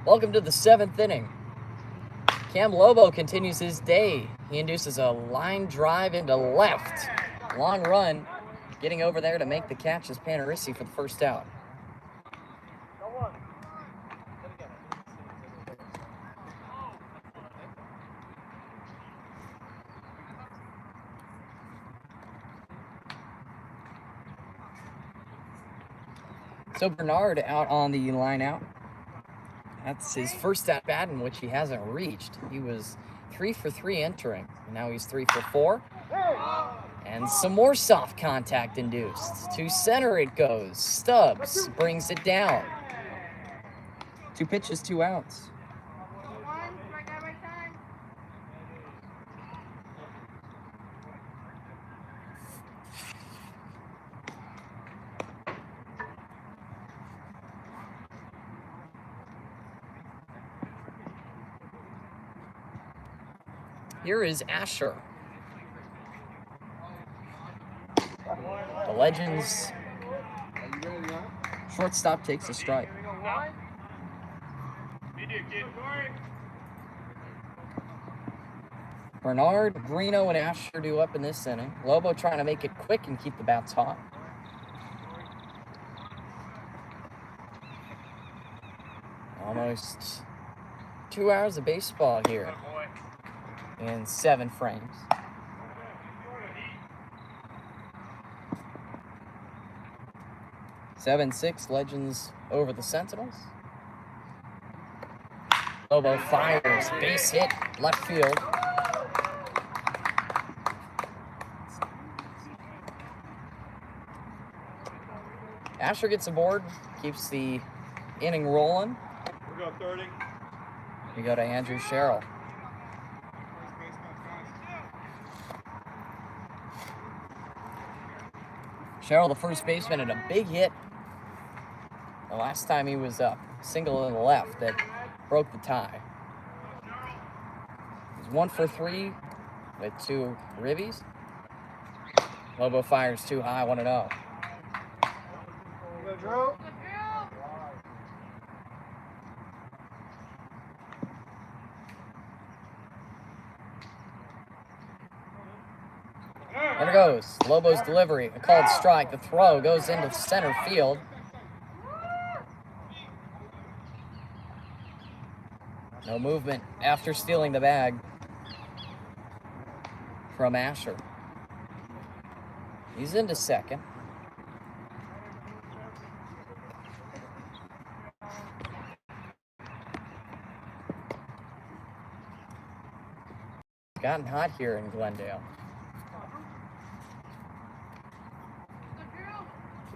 Welcome to the 7th inning. Cam Lobo continues his day. He induces a line drive into left. Long run, getting over there to make the catch is Panarisi for the first out. So Bernard out on the line out. That's his first at bat in which he hasn't reached. He was 3 for 3 entering, and now he's 3 for 4. And some more soft contact induced. To center it goes. Stubbs brings it down. 2 pitches, 2 outs. Here is Asher. The Legends shortstop takes a strike. Bernard, Greeno, and Asher do up in this inning. Lobo trying to make it quick and keep the bats hot. Almost 2 hours of baseball here in 7 frames. Seven, 6 Legends over the Sentinels. Lobo fires, base hit, left field. Asher gets aboard, keeps the inning rolling. We go 30. We go to Andrew Sherrill. Sherrill, the first baseman, had a big hit the last time he was up. Single in the left that broke the tie. He's 1 for 3 with 2 ribbies. Lobo fires too high, 1-0. There it goes. Lobo's delivery. A called strike. The throw goes into center field. No movement after stealing the bag from Asher. He's into second. It's gotten hot here in Glendale.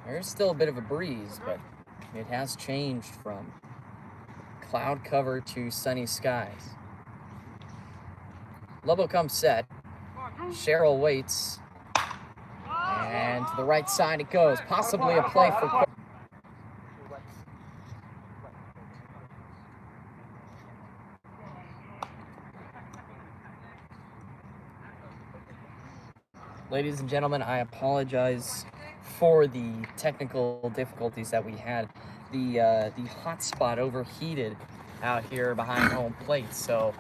There's still a bit of a breeze, but it has changed from cloud cover to sunny skies. Lobo comes set. Sherrill waits. And to the right side it goes. Possibly a play for... Ladies and gentlemen, I apologize for the technical difficulties that we had. The hotspot overheated out here behind home plate, so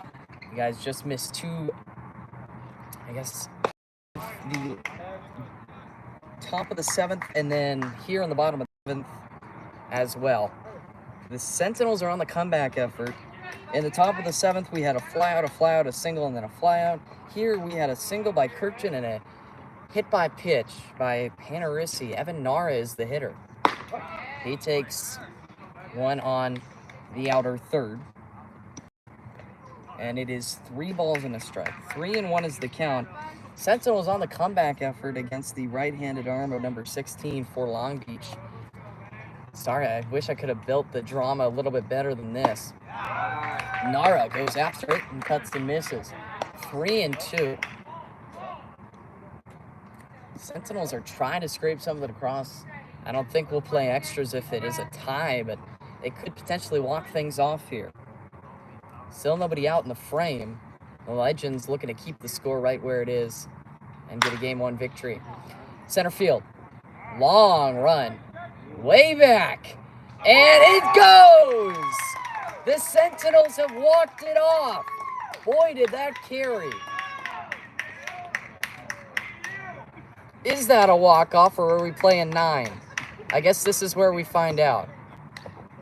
you guys just missed 2, I guess, the top of the 7th, and then here on the bottom of the 7th as well. The Sentinels are on the comeback effort. In the top of the 7th, we had a flyout, a single, and then a flyout. Here we had a single by Kirkchen and a hit by pitch by Panarisi. Evan Nara is the hitter. He takes one on the outer third. And it is 3 balls and a strike. 3-1 is the count. Sentinels on the comeback effort against the right-handed arm of number 16 for Long Beach. Sorry, I wish I could have built the drama a little bit better than this. Nara goes after it and cuts and misses. 3-2. Sentinels are trying to scrape something across. I don't think we'll play extras if it is a tie, but they could potentially walk things off here. Still nobody out in the frame. The Legends looking to keep the score right where it is and get a Game 1 victory. Center field. Long run. Way back. And it goes! The Sentinels have walked it off. Boy, did that carry. Is that a walk-off, or are we playing 9? I guess this is where we find out.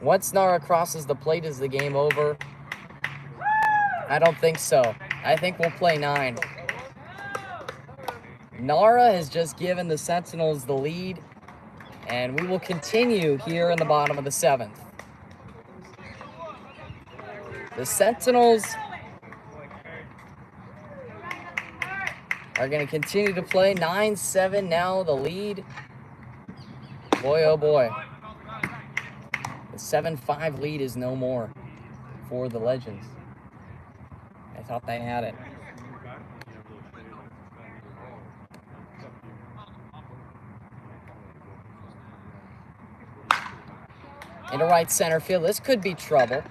Once Nara crosses the plate, is the game over? I don't think so. I think we'll play 9. Nara has just given the Sentinels the lead, and we will continue here in the bottom of the 7th. The Sentinels are going to continue to play 9-7 now, the lead. Boy, oh boy. The 7-5 lead is no more for the Legends. I thought they had it. Into right center field. This could be trouble.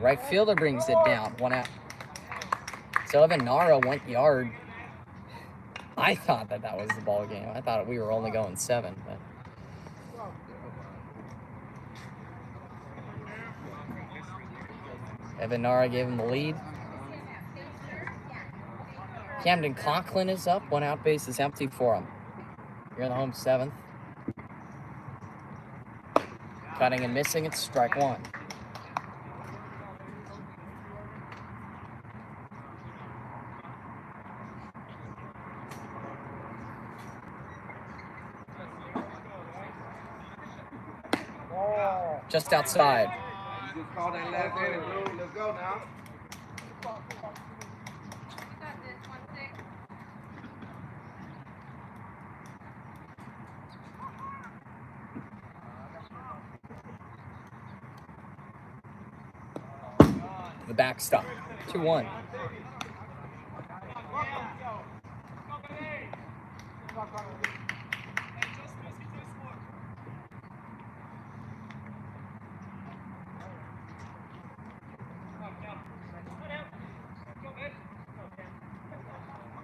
Right fielder brings it down. 1 out. So Evan Nara went yard. I thought that was the ball game. I thought we were only going 7. But Evan Nara gave him the lead. Camden Conklin is up. 1 out, base is empty for him. Here in the home 7th. Cutting and missing. It's strike 1. Just outside. Just call that last inning, dude. Let's go now. The backstop. 2-1.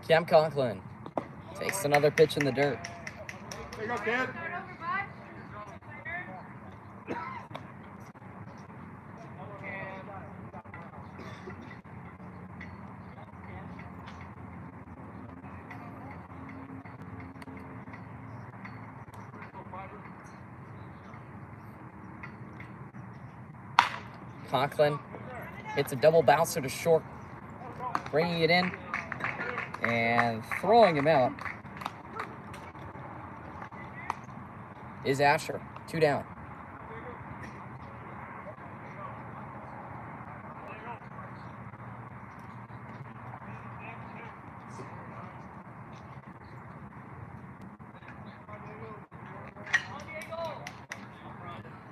Cam Conklin takes another pitch in the dirt. There you go, kid. Conklin hits a double bouncer to short, bringing it in and throwing him out is Asher. 2 down.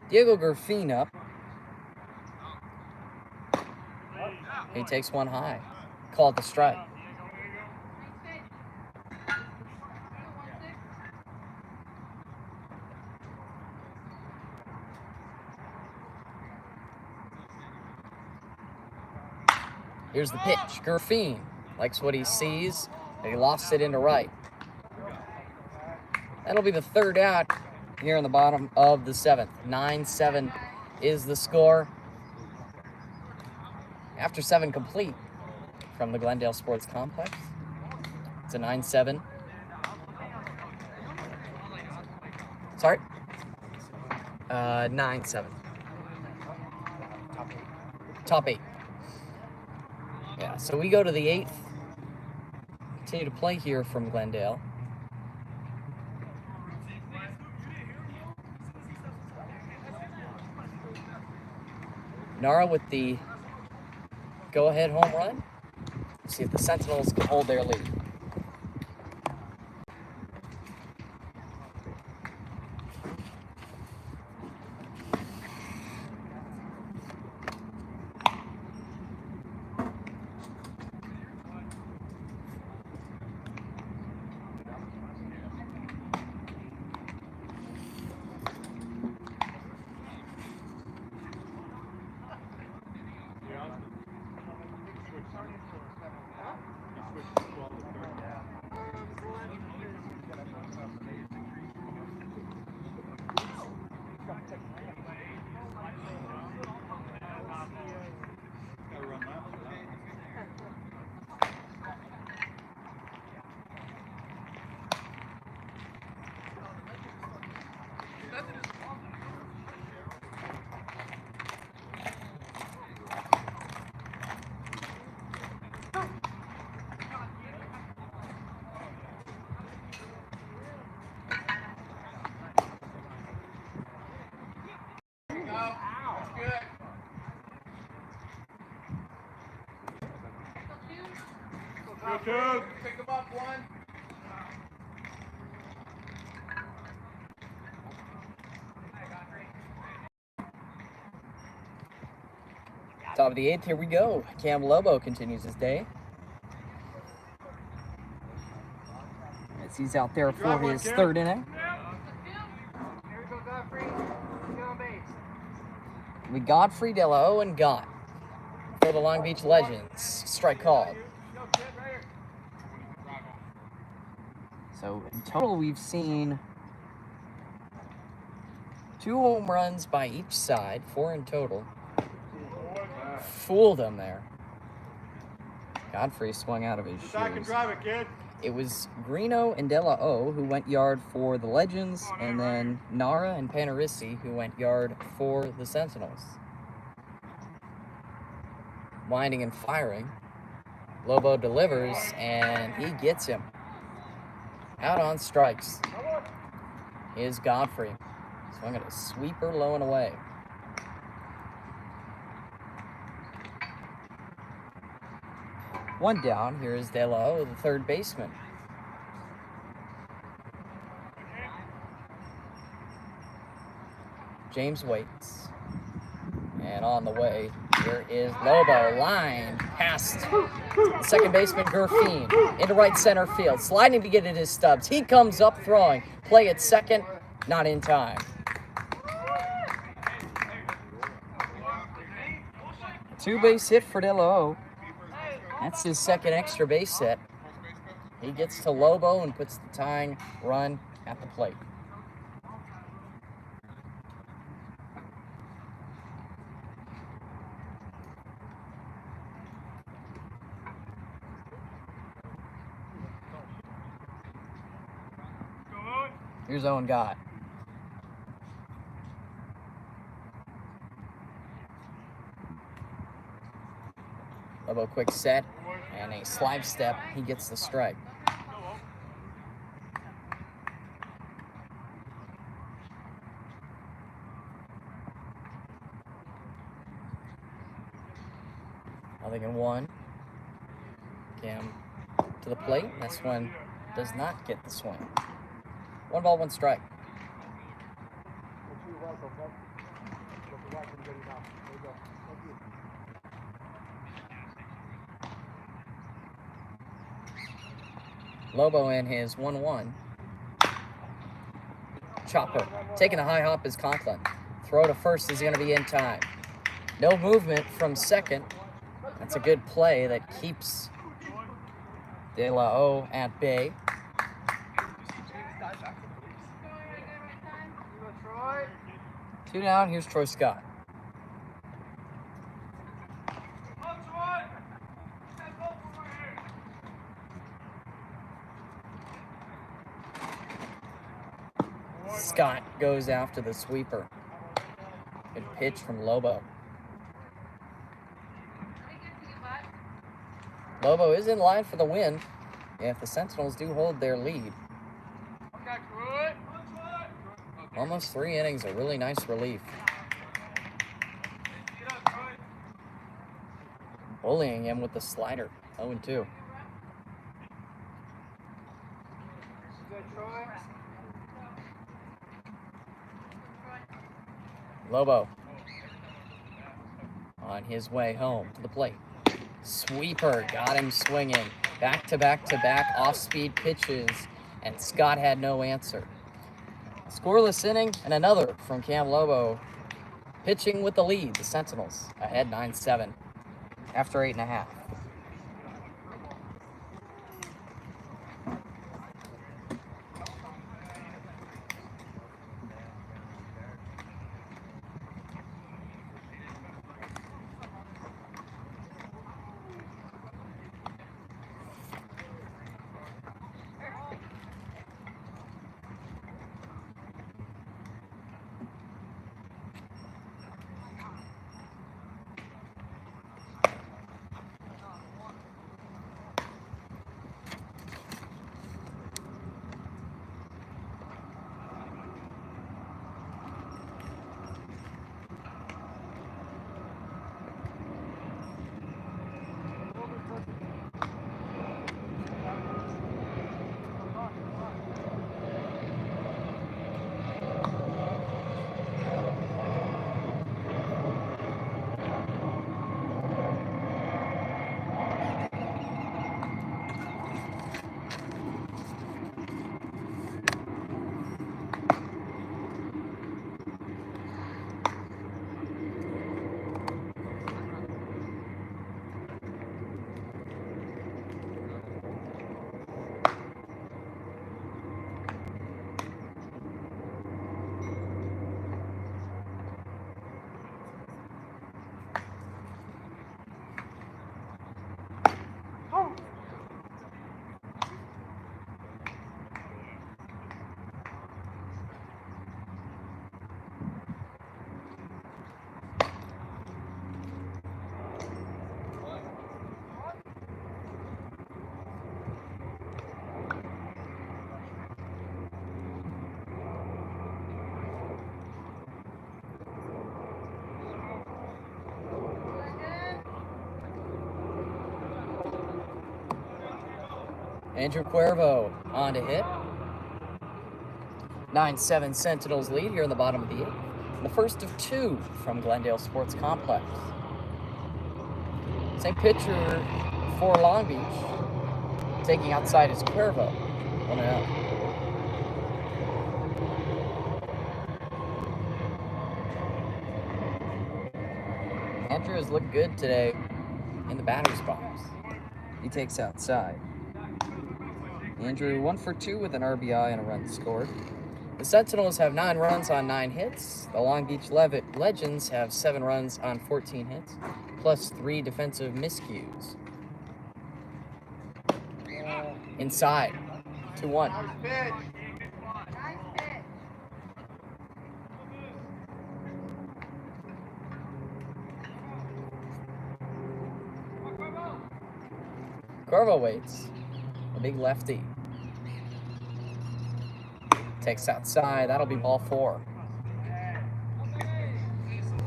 Diego Garfin up. He takes one high. Called the strike. Here's the pitch. Garfin likes what he sees, and he lofts it into right. That'll be the 3rd out here in the bottom of the 7th. 9-7 is the score. After 7 complete from the Glendale Sports Complex. It's a 9-7. Sorry? 9-7. Top 8. Yeah, so we go to the 8th. Continue to play here from Glendale. Nara with the go-ahead home run. See if the Sentinels can hold their lead. Good. Pick him up one. Top of the 8th, here we go. Cam Lobo continues his day. As he's out there for his 3rd inning. We Godfrey, De La O, and Gott for the Long Beach Legends. Strike called. So in total, we've seen 2 home runs by each side, 4 in total. Fooled him there. Godfrey swung out of his shoes. It was Greeno and De La O who went yard for the Legends, and then Nara and Panarissi who went yard for the Sentinels. Winding and firing. Lobo delivers, and he gets him. Out on strikes is Godfrey. Swung at a sweeper low and away. One down. Here is De La O, the 3rd baseman. James waits. And on the way, here is Lobo. Line past the 2nd baseman, Gerfine, into right center field. Sliding to get at his stubs. He comes up throwing. Play at 2nd, not in time. Two-base hit for De La O. That's his 2nd extra base hit. He gets to Lobo and puts the tying run at the plate. Here's Owen Gott. Lobo quick set and a slide step. He gets the strike. Nothing in 1. Cam to the plate. This one does not get the swing. 1 ball, 1 strike. Lobo in his 1-1. Chopper. Taking a high hop is Conklin. Throw to first is going to be in time. No movement from 2nd. That's a good play that keeps De La O at bay. Two down. Here's Troy Scott. Scott goes after the sweeper. Good pitch from Lobo. Lobo is in line for the win if the Sentinels do hold their lead. Almost 3 innings, a really nice relief. Bullying him with the slider, 0-2. Lobo on his way home to the plate. Sweeper got him swinging. Back-to-back-to-back off-speed pitches, and Scott had no answer. Scoreless inning, and another from Cam Lobo. Pitching with the lead, the Sentinels ahead 9-7 after 8.5. Andrew Cuervo on to hit. 9-7 Sentinels lead here in the bottom of the 8th. The first of 2 from Glendale Sports Complex. Same pitcher for Long Beach. Taking outside is Cuervo. 1-0. Andrew has looked good today in the batter's box. He takes outside. Andrew 1 for 2 with an RBI and a run scored. The Sentinels have 9 runs on 9 hits. The Long Beach Legends have 7 runs on 14 hits, plus 3 defensive miscues. Inside, 2-1. Cuervo waits. A big lefty. Takes outside. That'll be ball 4.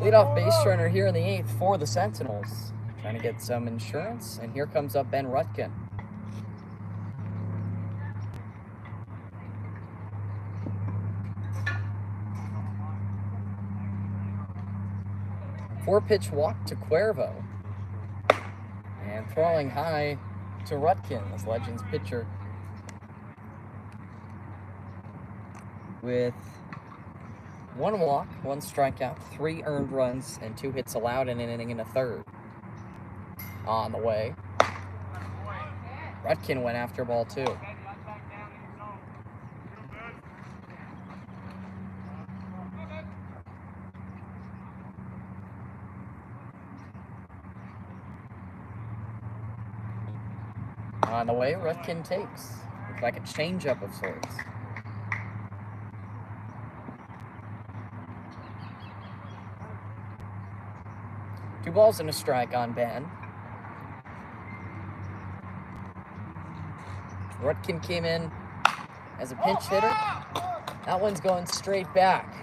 Leadoff base runner here in the 8th for the Sentinels. Trying to get some insurance. And here comes up Ben Rutkin. Four-pitch walk to Cuervo. And throwing high to Rutkin, this Legends pitcher, with 1 walk, 1 strikeout, 3 earned runs, and 2 hits allowed in an inning and a third. On the way, Rutkin went after ball 2. On the way, Rutkin takes. Looks like a changeup of sorts. Two balls and a strike on Ben. Rutkin came in as a pinch hitter. That one's going straight back.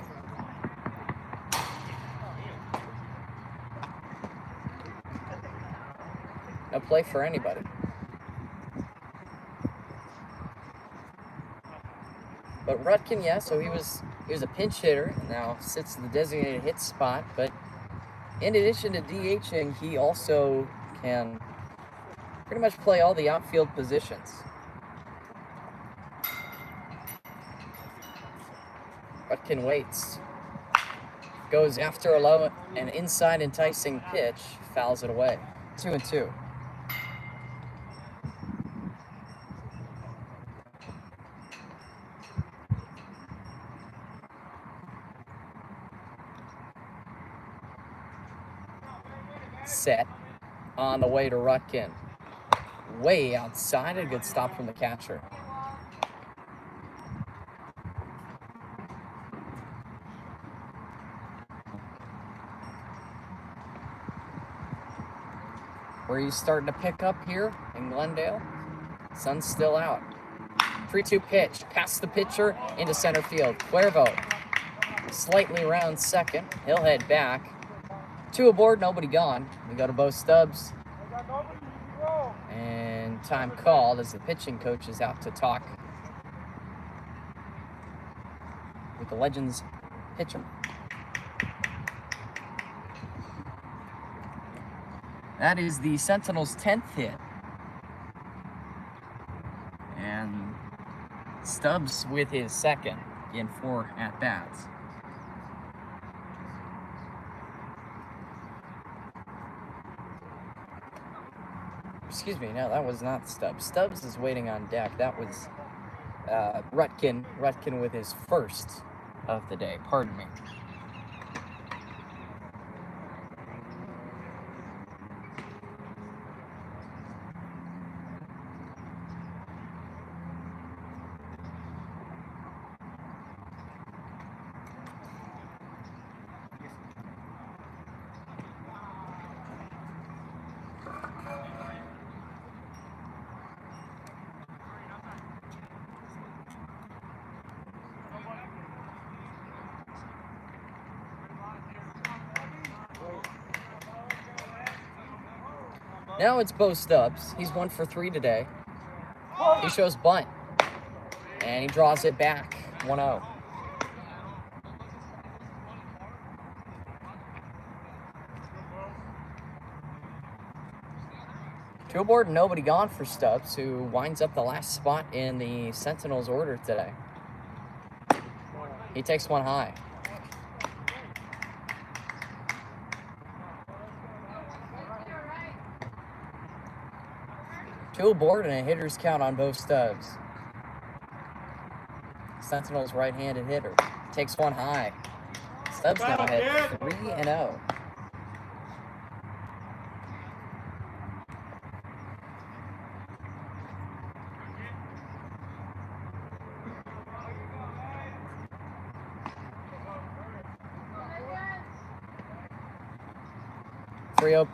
No play for anybody. But Rutkin, yeah, so he was a pinch hitter, and now sits in the designated hit spot. But in addition to DHing, he also can pretty much play all the outfield positions. Rutkin waits. Goes after a low and inside enticing pitch, fouls it away. 2-2. Set on the way to Rutkin. Way outside, a good stop from the catcher. Where he's starting to pick up here in Glendale. Sun's still out. 3-2 pitch, past the pitcher into center field. Cuervo slightly round second. He'll head back. 2 aboard, nobody gone. We go to Bo Stubbs. And time called as the pitching coach is out to talk with the Legends pitcher. That is the Sentinels' 10th hit. And Stubbs with his second in 4 at-bats. Excuse me, no, that was not Stubbs. Stubbs is waiting on deck. That was Rutkin. Rutkin with his first of the day. Pardon me. Now it's Bo Stubbs. He's 1 for 3 today. He shows bunt. And he draws it back. 1-0. Two aboard, nobody gone for Stubbs, who winds up the last spot in the Sentinels order today. He takes one high. Two aboard and a hitter's count on both Stubbs. Sentinels right-handed hitter. Takes one high. Stubbs now at 3-0.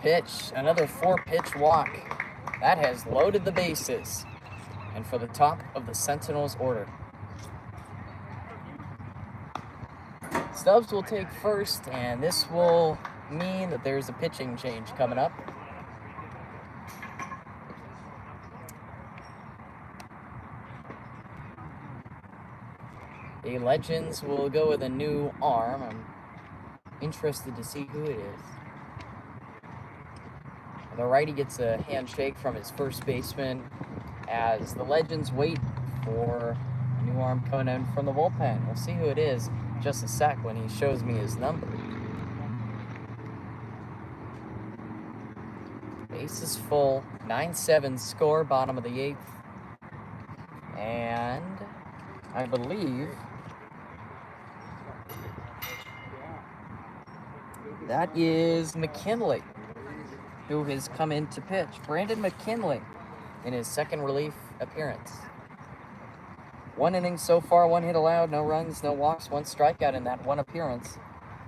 Pitch, another 4-pitch walk. That has loaded the bases. And for the top of the Sentinels order. Stubbs will take first, and this will mean that there's a pitching change coming up. The Legends will go with a new arm. I'm interested to see who it is. The righty gets a handshake from his first baseman as the Legends wait for a new arm coming in from the bullpen. We'll see who it is in just a sec when he shows me his number. Base is full, 9-7 score, bottom of the 8th. And I believe that is McKinley, who has come in to pitch. Brandon McKinley in his second relief appearance. 1 inning so far, 1 hit allowed, no runs, no walks, 1 strikeout in that 1 appearance.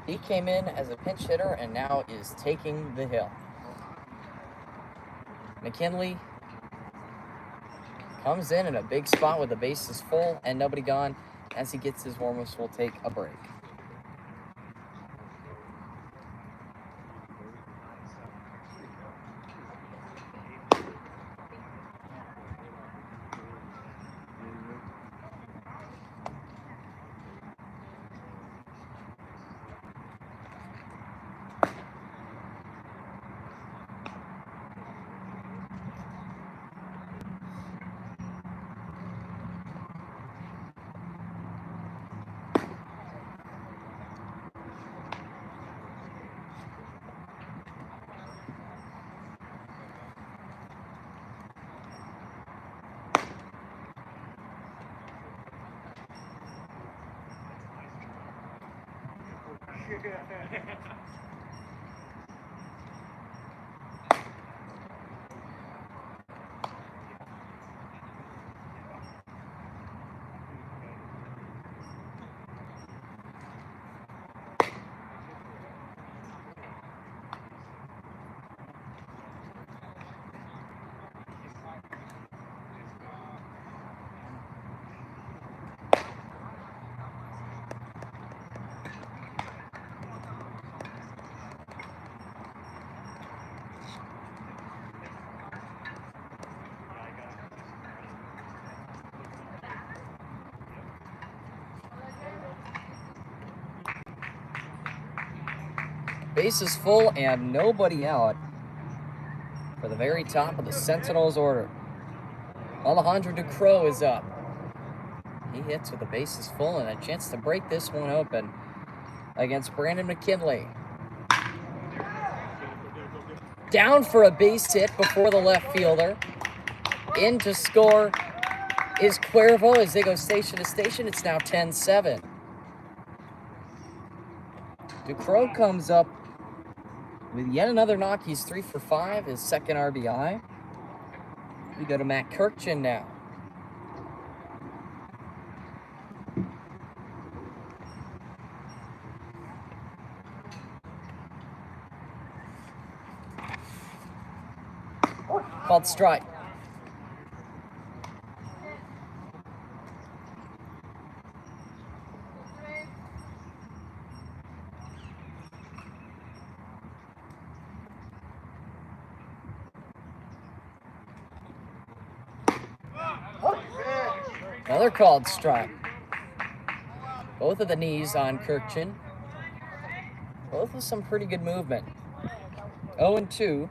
He came in as a pinch hitter and now is taking the hill. McKinley comes in a big spot with the bases full and nobody gone. As he gets his warm-ups, we'll take a break. Base is full and nobody out for the very top of the Sentinels order. Alejandro Ducro is up. He hits with the bases full and a chance to break this one open against Brandon McKinley. Down for a base hit before the left fielder. In to score is Cuervo as they go station to station. It's now 10-7. Ducro comes up with yet another knock. He's 3 for 5, his second RBI. We go to Matt Kirkchin now. Called strike. Another called strike. Both of the knees on Kirkchin. Both with some pretty good movement. 0-2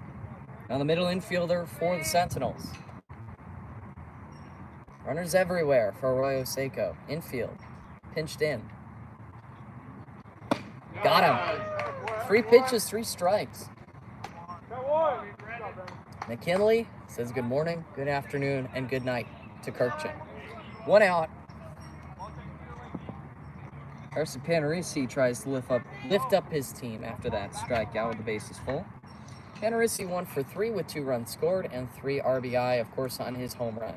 on the middle infielder for the Sentinels. Runners everywhere for Arroyo Seco. Infield. Pinched in. Got him. 3 pitches, 3 strikes. McKinley says good morning, good afternoon, and good night to Kirkchin. 1 out. Carson Panarisi tries to lift up his team after that strikeout with the bases full. Panarisi 1 for 3 with 2 runs scored and 3 RBI, of course, on his home run.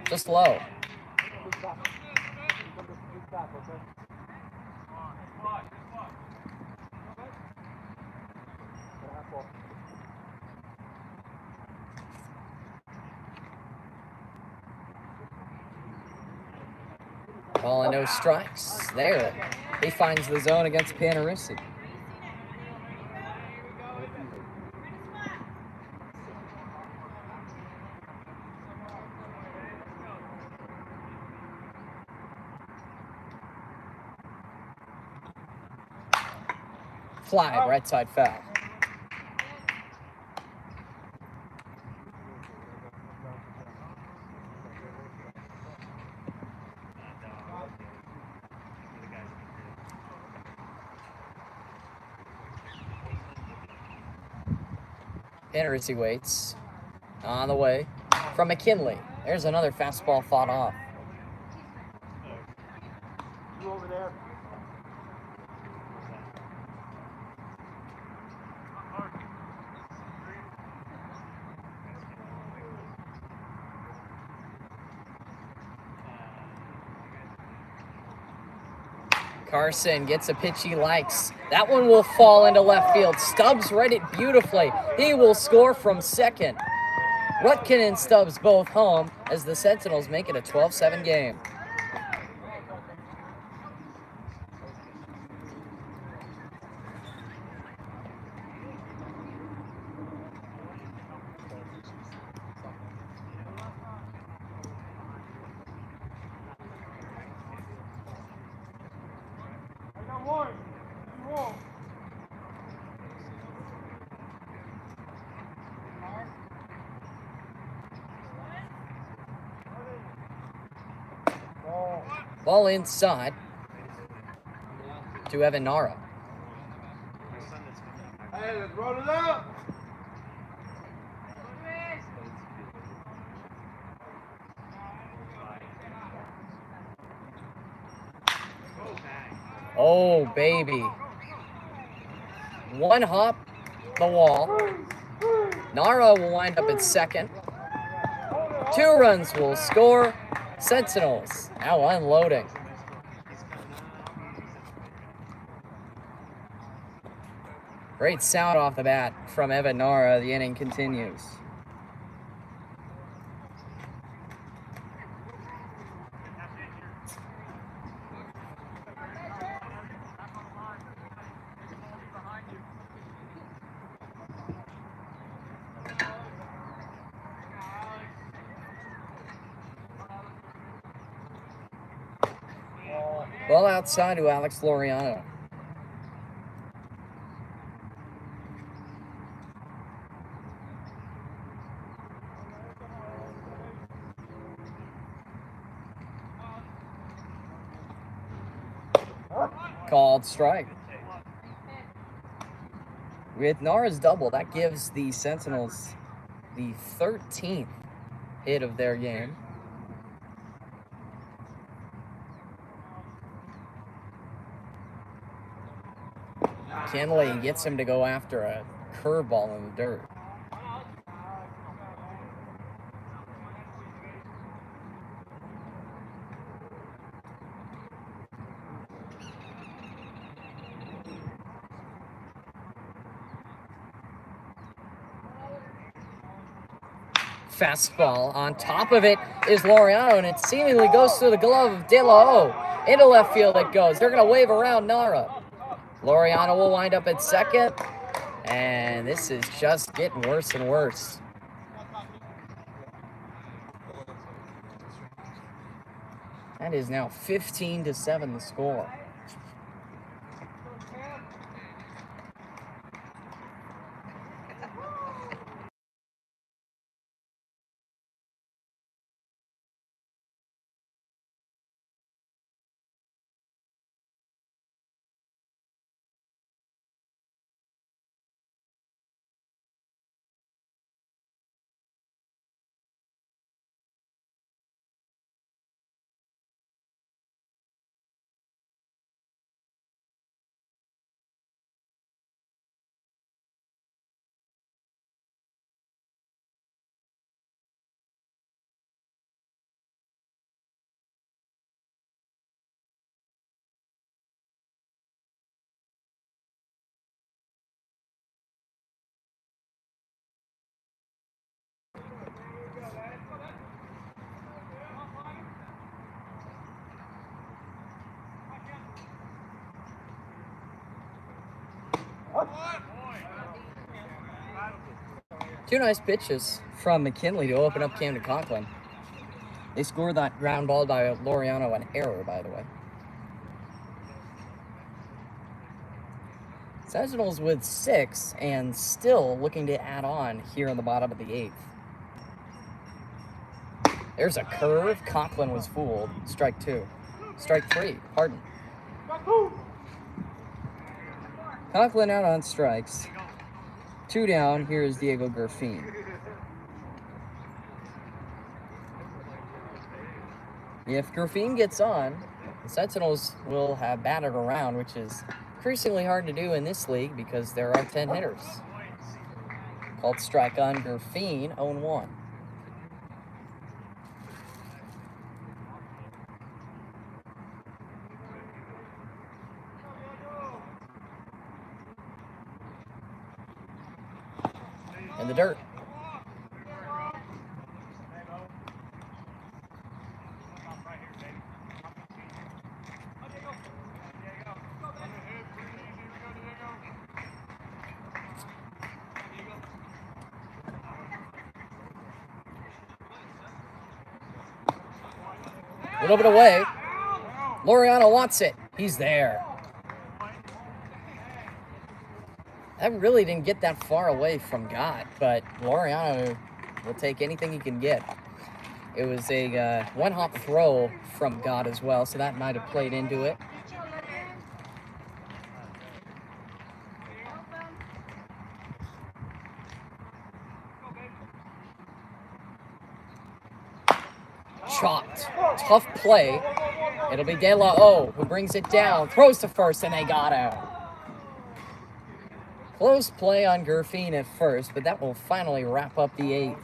Just low. Ball and no strikes. There. He finds the zone against Panarisi. Fly, right side foul. Panarisi waits. On the way from McKinley. There's another fastball fought off. Over there. Carson gets a pitch he likes. That one will fall into left field. Stubbs read it beautifully. He will score from second. Rutkin and Stubbs both home as the Sentinels make it a 12-7 game. Ball inside to Evan Nara. Hey, let's roll it up. Oh, baby. 1 hop, the wall. Nara will wind up at second. 2 runs will score. Sentinels now unloading. Great sound off the bat from Evan Nara. The inning continues. Ball outside to Alex Laureano. Called strike. With Nara's double, that gives the Sentinels the 13th hit of their game. Kinley gets him to go after a curveball in the dirt. Fastball on top of it is Laureano, and it seemingly goes through the glove of De La O. Into left field it goes. They're going to wave around Nara. Laureano will wind up at second, and this is just getting worse and worse. That is now 15-7 the score. Two nice pitches from McKinley to open up Camden Conklin. They scored that ground ball by Laureano, an error, by the way. Sentinels with 6 and still looking to add on here in the bottom of the 8th. There's a curve. Conklin was fooled. Strike 2. Strike 3, pardon. Conklin out on strikes. 2 down. Here is Diego Garfin. If Garfin gets on, the Sentinels will have batted around, which is increasingly hard to do in this league because there are 10 hitters. Called strike on Garfin, 0-1. In the dirt. A little bit away. Laureano wants it. He's there. That really didn't get that far away from God, but Laureano will take anything he can get. It was a one-hop throw from God as well, so that might have played into it. Chopped. Tough play. It'll be De La O who brings it down, throws to first, and they got out. Close play on Garfin at first, but that will finally wrap up the 8th.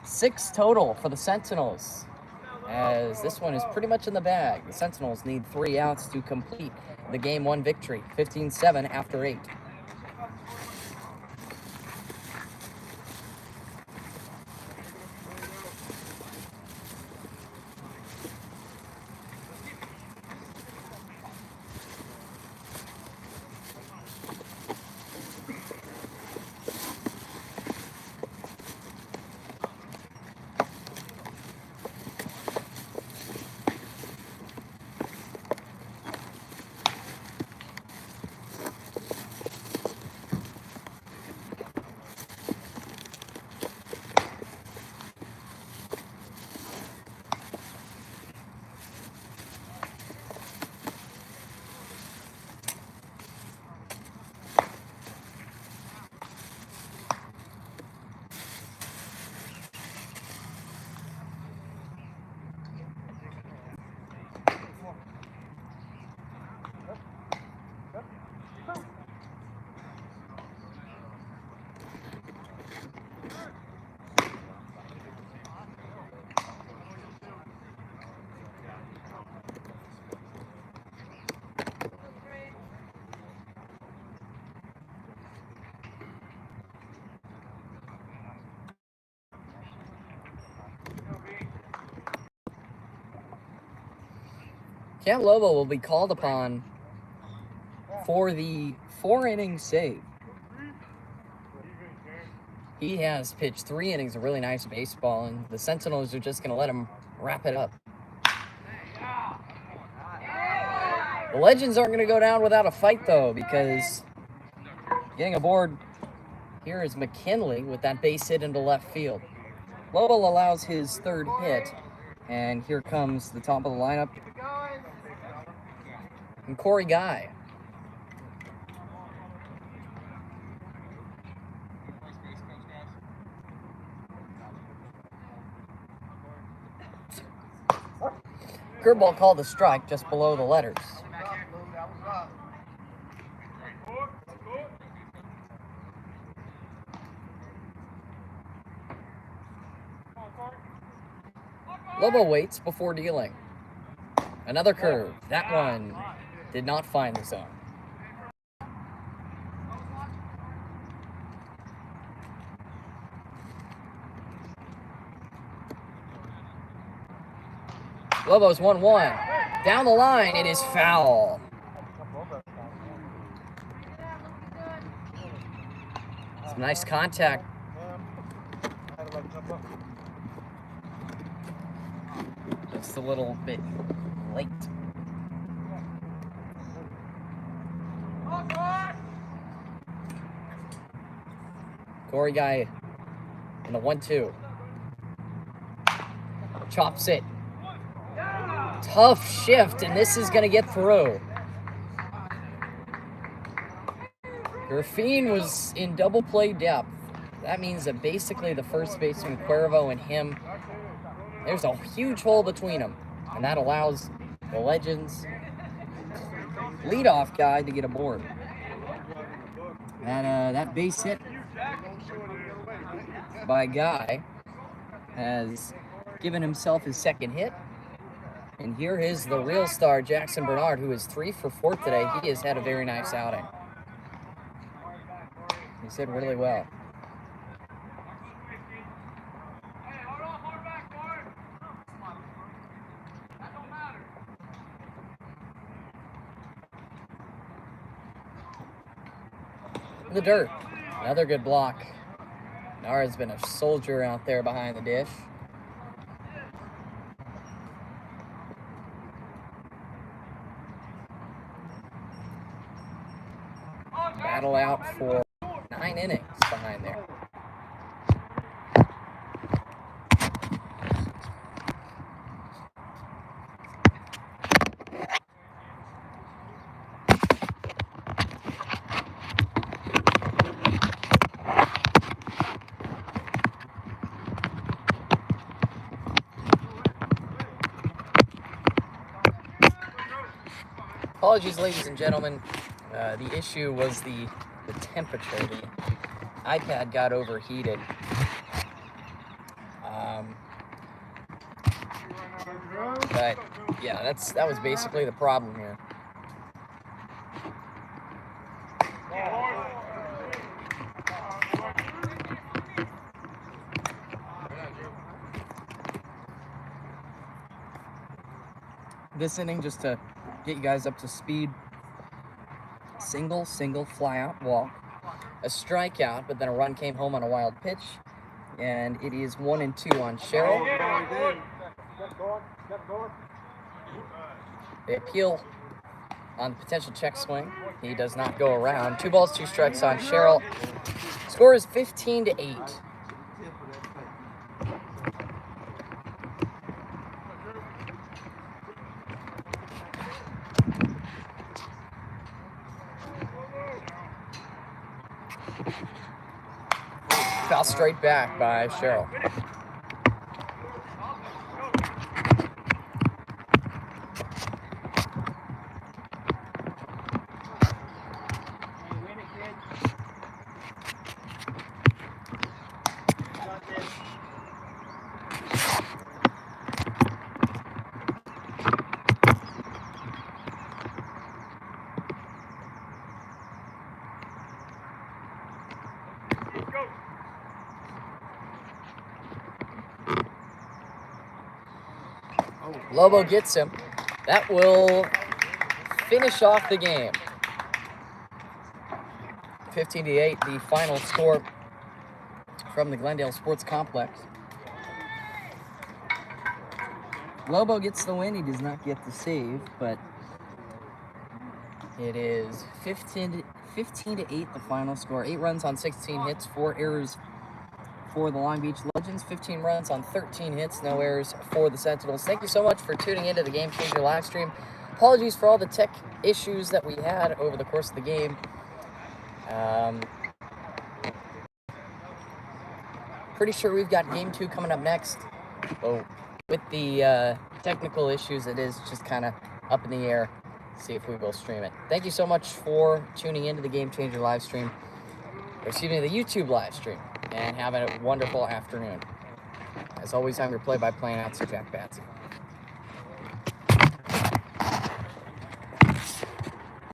6 total for the Sentinels, as this one is pretty much in the bag. The Sentinels need 3 outs to complete the Game 1 victory, 15-7 after 8. Cam Lobo will be called upon for the 4-inning save. He has pitched 3 innings of really nice baseball, and the Sentinels are just going to let him wrap it up. The Legends aren't going to go down without a fight, though, because getting aboard here is McKinley with that base hit into left field. Lobo allows his third hit, and here comes the top of the lineup. And Corey Guy. Curveball called a strike just below the letters. Lobo waits before dealing. Another curve. That one did not find the zone. Lobo's 1-1. Down the line, it is foul. Some nice contact. Just a little bit late. Corey Guy in the 1-2. Chops it. Tough shift, and this is going to get through. Graffine was in double play depth. That means that basically the first baseman, Cuervo, and him, there's a huge hole between them, and that allows the Legends leadoff guy to get aboard. That base hit by Guy has given himself his second hit. And here is the real star, Jackson Bernard, who is 3 for 4 today. He has had a very nice outing. He did really well. In the dirt, another good block. Nara's been a soldier out there behind the dish. Battle out for 9 innings behind there. Apologies, ladies and gentlemen. The issue was the temperature. The iPad got overheated. But yeah, that was basically the problem here. This inning, just to get you guys up to speed, single, fly out walk, a strikeout, but then a run came home on a wild pitch, and it is 1-2 on Sherrill. They appeal on the potential check swing. He does not go around. 2 balls, 2 strikes on Sherrill. Score is 15-8. Foul straight back by Sherrill. Lobo gets him. That will finish off the game. 15-8, the final score from the Glendale Sports Complex. Lobo gets the win. He does not get the save, but It is 15 to 8, the final score. 8 runs on 16 hits, 4 errors for the Long Beach Legends, 15 runs on 13 hits, no errors for the Sentinels. Thank you so much for tuning into the Game Changer live stream. Apologies for all the tech issues that we had over the course of the game. Pretty sure we've got Game 2 coming up next. Oh, with the technical issues, it is just kind of up in the air. See if we will stream it. Thank you so much for tuning into the Game Changer live stream. Or excuse me, the YouTube live stream. And have a wonderful afternoon. As always, I'm your play-by-play announcer, Jack Batsy.